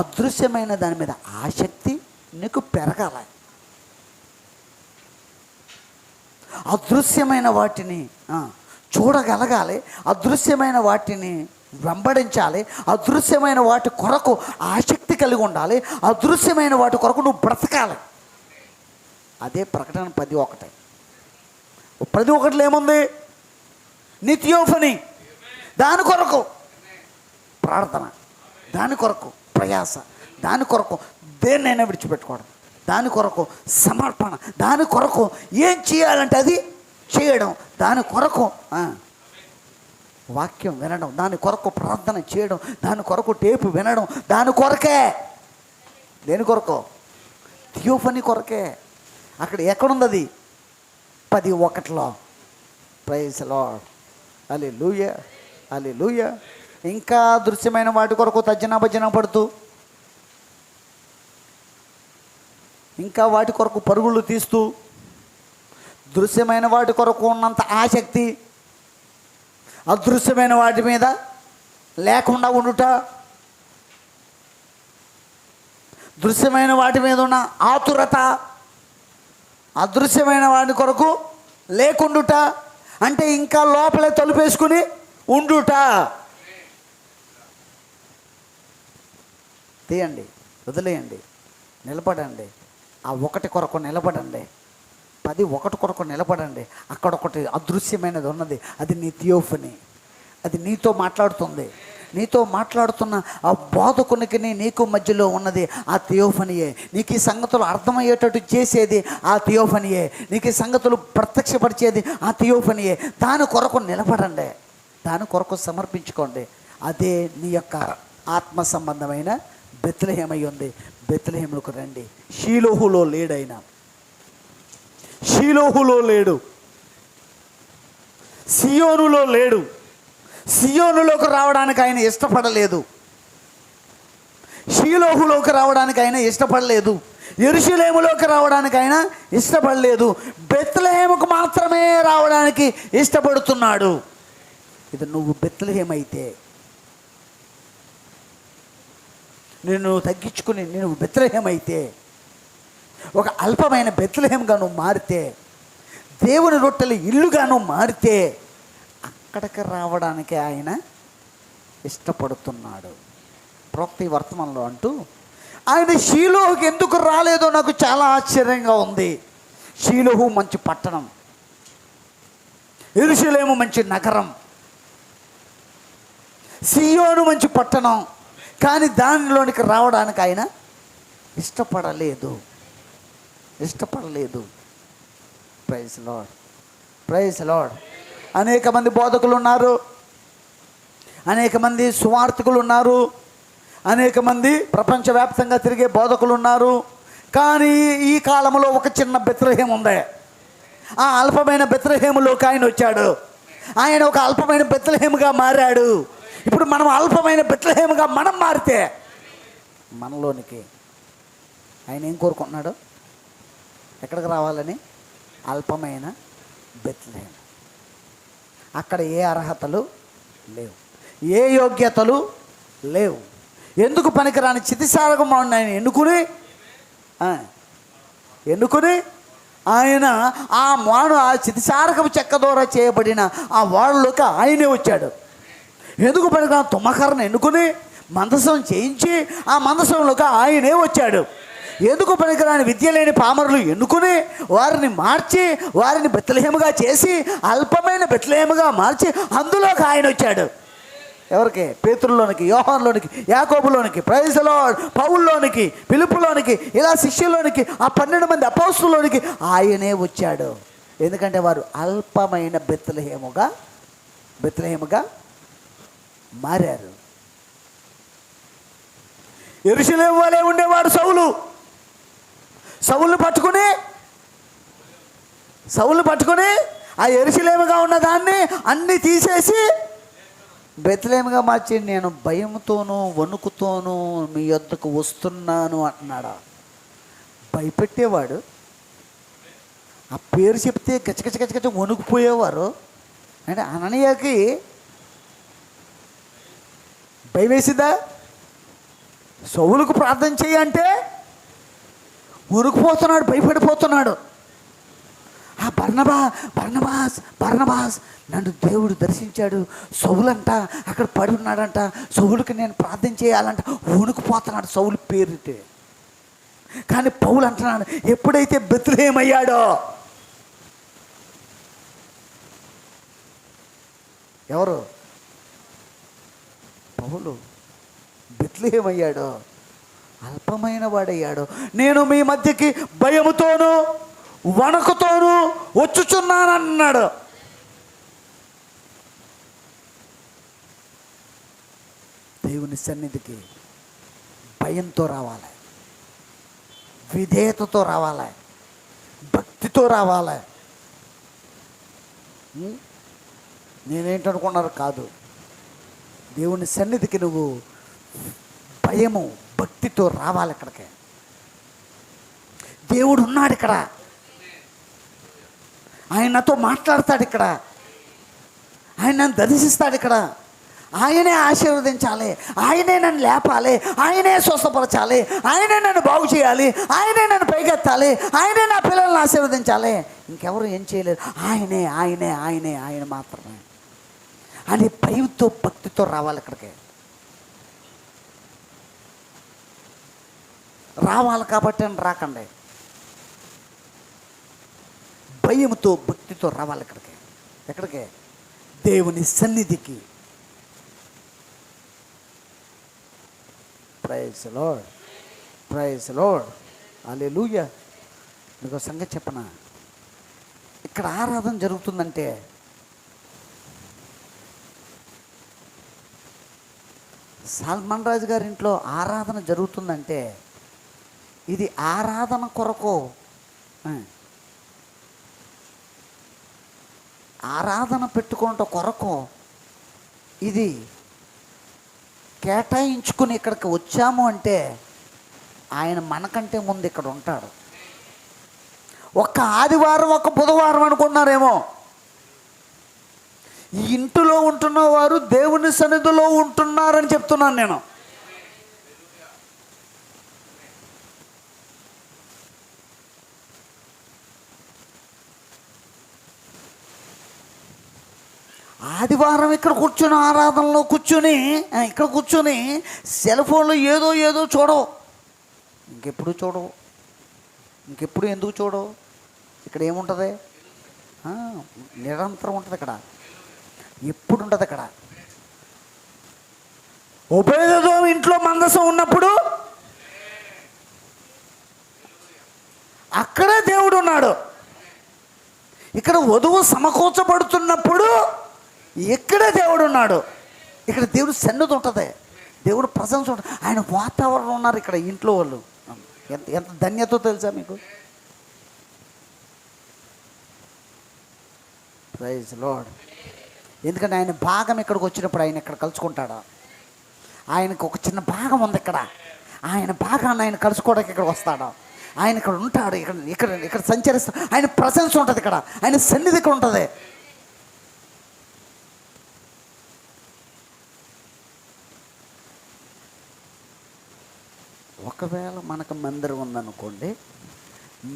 అదృశ్యమైన దాని మీద ఆసక్తి నీకు పెరగాలి. అదృశ్యమైన వాటిని చూడగలగాలి, అదృశ్యమైన వాటిని వెంబడించాలి, అదృశ్యమైన వాటి కొరకు ఆసక్తి కలిగి ఉండాలి, అదృశ్యమైన వాటి కొరకు నువ్వు బ్రతకాలి. అదే ప్రకటన 10:1. 10:1 ఏముంది? నిత్యోఫని, దాని కొరకు ప్రార్థన, దాని కొరకు ప్రయాస, దాని కొరకు దేన్నైనా విడిచిపెట్టుకోవడం, దాని కొరకు సమర్పణ, దాని కొరకు ఏం చేయాలంటే అది చేయడం, దాని కొరకు వాక్యం వినడం, దాని కొరకు ప్రార్థన చేయడం, దాని కొరకు టేపు వినడం, దాని కొరకే. దేని కొరకు? థియోఫనీ కొరకే. అక్కడ ఎక్కడుంది అది? 10:1. Praise Lord. Hallelujah, hallelujah. ఇంకా దృశ్యమైన వాటి కొరకు తర్జన భజన పడుతూ, ఇంకా వాటి కొరకు పరుగులు తీస్తూ, దృశ్యమైన వాటి కొరకు ఉన్నంత ఆసక్తి అదృశ్యమైన వాటి మీద లేకుండా ఉండుట, దృశ్యమైన వాటి మీద ఉన్న ఆతురత అదృశ్యమైన వాటి కొరకు లేకుండుట, అంటే ఇంకా లోపలే తలుపేసుకుని ఉండుట. తీయండి, వదిలేయండి, నిలబడండి, ఆ ఒకటి కొరకు నిలబడండి. 10 ఒకటి కొరకు నిలబడండి. అక్కడ ఒకటి అదృశ్యమైనది ఉన్నది, అది నీ థియోఫనీ. అది నీతో మాట్లాడుతుంది. నీతో మాట్లాడుతున్న ఆ బోధకునికి నీకు మధ్యలో ఉన్నది ఆ థియోఫనీయే. నీకు ఈ సంగతులు అర్థమయ్యేటట్టు చేసేది ఆ థియోఫనీయే. నీకు ఈ సంగతులు ప్రత్యక్షపరిచేది ఆ థియోఫనీయే. దాని కొరకు నిలబడండి, దాని కొరకు సమర్పించుకోండి. అదే నీ యొక్క ఆత్మ సంబంధమైన బెత్లెహేమై ఉంది. బెత్లెహేములకు రండి. షీలోహులో లేడైనా, షీలోహులో లేడు, సియోనులో లేడు. సియోనులోకి రావడానికి ఆయన ఇష్టపడలేదు. షీలోహులోకి రావడానికి ఆయన ఇష్టపడలేదు. యెరూషలేములోకి రావడానికి ఆయన ఇష్టపడలేదు. బెత్లెహేముకు మాత్రమే రావడానికి ఇష్టపడుతున్నాడు. ఇది నువ్వు బెత్లెహేం అయితే, నేను తగ్గించుకుని నువ్వు బెత్లెహేం అయితే, ఒక అల్పమైన బెత్లెహేంగా నువ్వు మారితే, దేవుని రొట్టెల ఇల్లుగా నువ్వు మారితే, అక్కడికి రావడానికి ఆయన ఇష్టపడుతున్నాడు. ప్రవక్త వర్తమానంలో అంటూ, ఆయన షీలోహుకి ఎందుకు రాలేదో నాకు చాలా ఆశ్చర్యంగా ఉంది. షీలోహు మంచి పట్టణం, యెరూషలేము మంచి నగరం, సియోను మంచి పట్టణం, కానీ దానిలోనికి రావడానికి ఆయన ఇష్టపడలేదు. Praise lord, praise lord. అనేక మంది బోధకులు ఉన్నారు, అనేక మంది సువార్థికులు ఉన్నారు, అనేక మంది ప్రపంచవ్యాప్తంగా తిరిగే బోధకులు ఉన్నారు. కానీ ఈ కాలంలో ఒక చిన్న బెత్లెహేం ఉంది. ఆ అల్పమైన బెత్లెహేములోకి ఆయన వచ్చాడు. ఆయన ఒక అల్పమైన బెత్లెహేముగా మారాడు. ఇప్పుడు మనం అల్పమైన బెత్లెహేముగా మనం మారితే, మనలోనికి ఆయన ఏం కోరుకుంటున్నాడు? ఎక్కడికి రావాలని? అల్పమైన బెత్లెహేం. అక్కడ ఏ అర్హతలు లేవు, ఏ యోగ్యతలు లేవు. ఎందుకు పనికిరాని చితిసారకం ఆయన ఎన్నుకుని ఆయన ఆ చితిసారకపు చెక్క ద్వారా చేయబడిన ఆ వాడలోకి ఆయనే వచ్చాడు. ఎందుకు పనికిరాని తుమ్మకరను ఎన్నుకుని మందసం చేయించి ఆ మందసంలోకి ఆయనే వచ్చాడు. ఎందుకు పనికిరాని విద్య లేని పామరులు ఎన్నుకుని వారిని మార్చి, వారిని బెత్లెహేముగా చేసి, అల్పమైన బెత్లెహేముగా మార్చి అందులోకి ఆయన వచ్చాడు. ఎవరికి? పేతురులోనికి, యోహానులోనికి, యాకోబులోనికి, ప్రైజ్ లార్డ్, పౌల్లోనికి, ఫిలిప్పులోనికి, ఇలా శిష్యులోనికి, ఆ 12 మంది అపోస్తులోనికి ఆయనే వచ్చాడు. ఎందుకంటే వారు అల్పమైన బెత్లెహేముగా మారారు. యెరూషలేము వలె ఉండేవాడు సౌలుని పట్టుకుని ఆ యెరూషలేముగా ఉన్నదాన్ని అన్నీ తీసేసి బెత్లెహేముగా మార్చి, నేను భయంతోనూ వణుకుతోనూ మీ యొద్దకు వస్తున్నాను అంటున్నాడా? భయపెట్టేవాడు. ఆ పేరు చెప్తే గచ్చగచ్చ వణుకుపోయేవారు. అంటే అననీయకి భయం వేసిందా? సౌలుకు ప్రార్థన చేయంటే ఉరుకుపోతున్నాడు, భయపడిపోతున్నాడు. ఆ బర్నబాస్ నన్ను దేవుడు దర్శించాడు, సౌలంట అక్కడ పడి ఉన్నాడంట, సౌలుకి నేను ప్రార్థన చేయాలంట, వణుకుపోతున్నాడు సౌలు పేరుతే. కానీ పౌలు అంటున్నాడు, ఎప్పుడైతే బెత్లెహేం అయ్యాడో, ఎవరు? పౌలు బెత్లెహేం అయ్యాడో, అల్పమైన వాడయ్యాడు. నేను మీ మధ్యకి భయముతోనూ వణకుతోనూ వచ్చుచున్నానన్నాడు. దేవుని సన్నిధికి భయంతో రావాలి, విధేయతతో రావాలి, భక్తితో రావాలి. నేనేంటనుకున్నారు? కాదు, దేవుని సన్నిధికి నువ్వు భయము భక్తితో రావాలి. ఇక్కడికి దేవుడు ఉన్నాడు, ఇక్కడ ఆయన నాతో మాట్లాడతాడు, ఇక్కడ ఆయన నన్ను దర్శిస్తాడు, ఇక్కడ ఆయనే ఆశీర్వదించాలి, ఆయనే నన్ను లేపాలి, ఆయనే స్వస్థపరచాలి, ఆయనే నన్ను బాగు చేయాలి, ఆయనే నన్ను పైకెత్తాలి, ఆయనే నా పిల్లల్ని ఆశీర్వదించాలి. ఇంకెవరు ఏం చేయలేరు. ఆయన మాత్రమే అని భయంతో భక్తితో రావాలి. ఇక్కడికి రావాలి కాబట్టి అని రాకండి. భయంతో భక్తితో రావాలి ఇక్కడికి. ఎక్కడికి? దేవుని సన్నిధికి. ప్రైజ్ లార్డ్, ప్రైజ్ లార్డ్, హల్లెలూయా. మీకు సంగతి చెప్పనా, ఇక్కడ ఆరాధన జరుగుతుందంటే సల్మాన్ రాజు గారి ఇంట్లో ఆరాధన జరుగుతుందంటే ఇది ఆరాధన కొరకు, ఆరాధన పెట్టుకోవటం కొరకు ఇది కేటాయించుకుని ఇక్కడికి వచ్చాము అంటే ఆయన మనకంటే ముందు ఇక్కడ ఉంటాడు. ఒక్క ఆదివారం ఒక బుధవారం అనుకున్నారేమో. ఈ ఇంటిలో ఉంటున్న వారు దేవుని సన్నిధిలో ఉంటున్నారని చెప్తున్నాను నేను. ఆదివారం ఇక్కడ కూర్చొని ఆరాధనలో ఇక్కడ కూర్చొని సెల్ ఫోన్లో ఏదో చూడవు. ఇంకెప్పుడు చూడవు. ఇంకెప్పుడు ఎందుకు చూడవు? ఇక్కడ ఏముంటుంది? నిరంతరం ఉంటుంది. ఇక్కడ ఎప్పుడు ఉంటుంది? అక్కడ ఉభయదోం ఇంట్లో మందసం ఉన్నప్పుడు అక్కడే దేవుడు ఉన్నాడు. ఇక్కడ వధువు సమకూర్చబడుతున్నప్పుడు ఇక్కడే దేవుడు ఉన్నాడు. ఇక్కడ దేవుడు సన్నిధి ఉంటుంది, దేవుడు ప్రజెన్స్ ఉంటుంది, ఆయన వాతావరణం ఉన్నారు ఇక్కడ ఇంట్లో వాళ్ళు. ఎంత ధన్యతో తెలుసా మీకు? Praise lord. ఎందుకంటే ఆయన భాగం ఇక్కడికి వచ్చినప్పుడు ఆయన ఇక్కడ కలుసుకుంటాడు. ఆయనకు ఒక చిన్న భాగం ఉంది ఇక్కడ. ఆయన భాగాన్ని ఆయన కలుసుకోవడానికి ఇక్కడ వస్తాడు. ఆయన ఇక్కడ ఉంటాడు. ఇక్కడ సంచరిస్తాడు. ఆయన ప్రజెన్స్ ఉంటుంది ఇక్కడ. ఆయన సన్నిధి ఇక్కడ ఉంటుంది. ఒకవేళ మనకు మందిరం ఉందనుకోండి,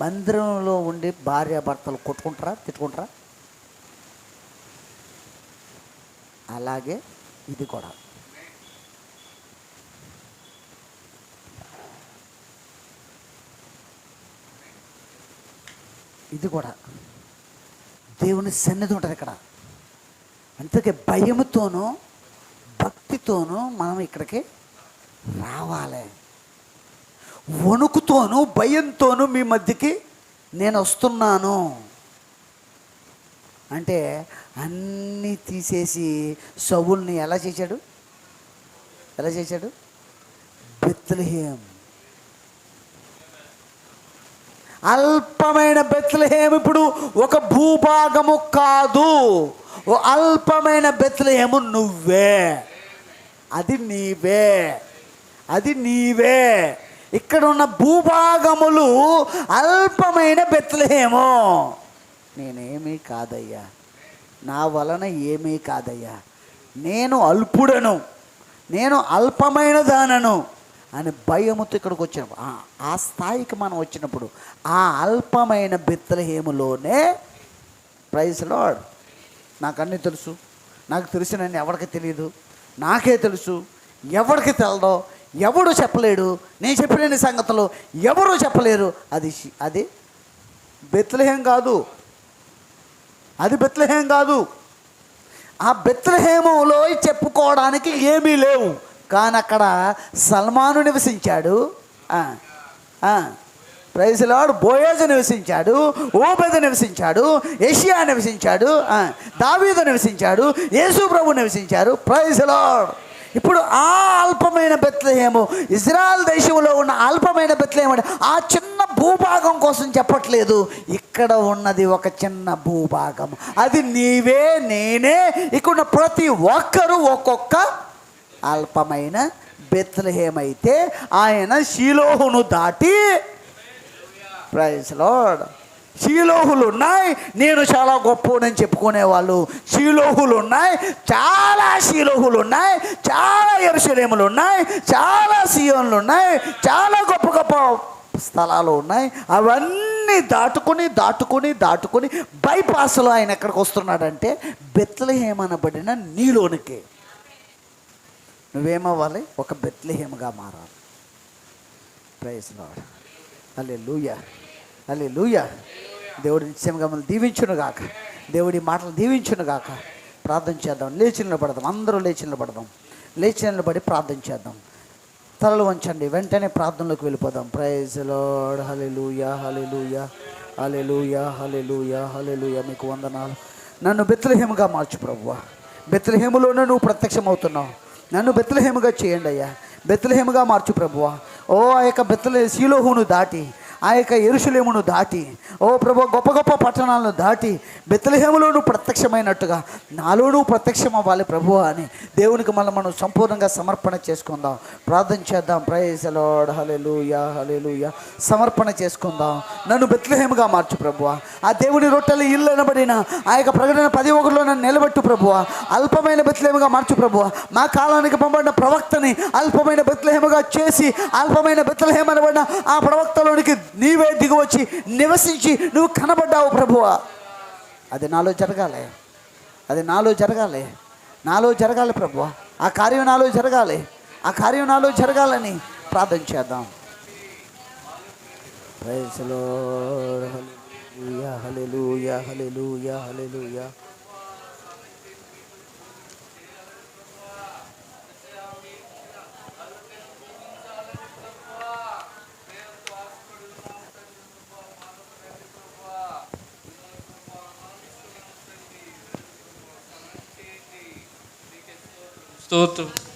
మందిరంలో ఉండి భార్యాభర్తలు కొట్టుకుంటారా, తిట్టుకుంటారా? అలాగే ఇది కూడా. ఇది కూడా దేవుని సన్నిధి ఉంటుంది ఇక్కడ. అందుకే భయముతోనూ భక్తితోనూ మనం ఇక్కడికి రావాలి. వణుకుతోనూ భయంతోనూ మీ మధ్యకి నేను వస్తున్నాను అంటే అన్నీ తీసేసి సౌలుని ఎలా చేశాడు? బెత్లెహేం, అల్పమైన బెత్లెహేం ఇప్పుడు ఒక భూభాగము కాదు. ఓ అల్పమైన బెత్లెహేము నువ్వే. అది నీవే. ఇక్కడ ఉన్న భూభాగములు అల్పమైన బెత్లెహేము. నేనేమీ కాదయ్యా, నా వలన ఏమీ కాదయ్యా, నేను అల్పుడను, నేను అల్పమైన దానను అని భయముతో ఇక్కడికి వచ్చినప్పుడు, ఆ స్థాయికి మనం వచ్చినప్పుడు ఆ అల్పమైన బెత్లెహేములోనే, ప్రైజ్ లార్డ్, నాకు అన్నీ తెలుసు, నాకు తెలిసినన్ని ఎవరికి తెలియదు, నాకే తెలుసు, ఎవరికి తెలదో, ఎవడు చెప్పలేడు, నేను చెప్పలేని సంగతులు ఎవరు చెప్పలేరు. అది బెత్లెహేం కాదు. ఆ బెత్లెహేములో చెప్పుకోవడానికి ఏమీ లేవు. కానీ అక్కడ సల్మాను నివసించాడు, ప్రైజ్ లార్డ్, బోయజు నివసించాడు, ఓబెదు నివసించాడు, యెషయా నివసించాడు, దావీదు నివసించాడు, యేసు ప్రభు నివసించారు. Praise lord. ఇప్పుడు ఆ అల్పమైన బెత్లెహేము, ఇజ్రాయెల్ దేశంలో ఉన్న అల్పమైన బెత్లెహేము అంటే ఆ చిన్న భూభాగం కోసం చెప్పట్లేదు. ఇక్కడ ఉన్నది ఒక చిన్న భూభాగం. అది నీవే, నేనే. ఇక్కడ ప్రతి ఒక్కరూ ఒక్కొక్క అల్పమైన బెత్లెహేము అయితే ఆయన షీలోహును దాటి, ప్రైజ్ లార్డ్, షీలోహులు ఉన్నాయి, నేను చాలా గొప్పనని చెప్పుకునేవాళ్ళు షీలోహులు ఉన్నాయి, చాలా షీలోహులు ఉన్నాయి, చాలా యెరూషలేములు ఉన్నాయి, చాలా సియోన్లు ఉన్నాయి, చాలా గొప్ప గొప్ప స్థలాలు ఉన్నాయి. అవన్నీ దాటుకుని బైపాస్లో ఆయన ఎక్కడికి వస్తున్నాడంటే బెత్లెహేము అనబడిన నీలోనికి. నువ్వేమవ్వాలి? ఒక బెత్లెహేముగా మారాలి. ప్రైజ్ లార్డ్, హల్లెలూయా. దేవుడి నిశ్చయంగా మమ్మల్ని దీవించునుగాక. దేవుడి మాటలు దీవించునుగాక. ప్రార్థన చేద్దాం. లేచి నిలబడదాం. అందరూ లేచి నిలబడదాం. లేచి నిలబడి ప్రార్థన చేద్దాం. తలలు వంచండి. వెంటనే ప్రార్థనలోకి వెళ్ళిపోదాం. Praise Lord. Hallelujah, hallelujah, hallelujah, hallelujah, hallelujah. మీకు వందనాలు. నన్ను బెత్లెహేముగా మార్చు ప్రభువా. బెత్లెహేములోనే నువ్వు ప్రత్యక్షమవుతున్నావు. నన్ను బెత్లెహేముగా చేయండి అయ్యా. బెత్లెహేముగా మార్చు ప్రభువా. ఆ యొక్క షీలోహును దాటి, ఆ యొక్క యెరూషలేమును దాటి, ప్రభు గొప్ప గొప్ప పట్టణాలను దాటి బెత్లెహేములోను ప్రత్యక్షమైనట్టుగా నాలోనూ ప్రత్యక్షం అవ్వాలి ప్రభువా అని దేవునికి మనం సంపూర్ణంగా సమర్పణ చేసుకుందాం. ప్రార్థన చేద్దాం. Praise the Lord. Hallelujah, hallelujah. సమర్పణ చేసుకుందాం. నన్ను బెత్లెహేముగా మార్చు ప్రభువా. ఆ దేవుని రొట్టెల ఇల్లు అనబడిన ఆ యొక్క ప్రకటన 11లో నన్ను నిలబెట్టు ప్రభువా. అల్పమైన బెత్లెహేముగా మార్చు ప్రభువా. మా కాలానికి పంపబడిన ప్రవక్తని అల్పమైన బెత్లెహేముగా చేసి, అల్పమైన బెత్లెహేము అనబడిన ఆ ప్రవక్తలోనికి నీవే దిగివచ్చి నివసించి నువ్వు కనబడ్డావు ప్రభువా. అది నాలో జరగాలి. అది నాలో జరగాలి. నాలో జరగాలి ప్రభువా. ఆ కార్యం నాలో జరగాలి. ఆ కార్యం నాలో జరగాలని ప్రార్థన చేద్దాం. Praise the Lord. Hallelujah, hallelujah, hallelujah, hallelujah. స్తోత్రం.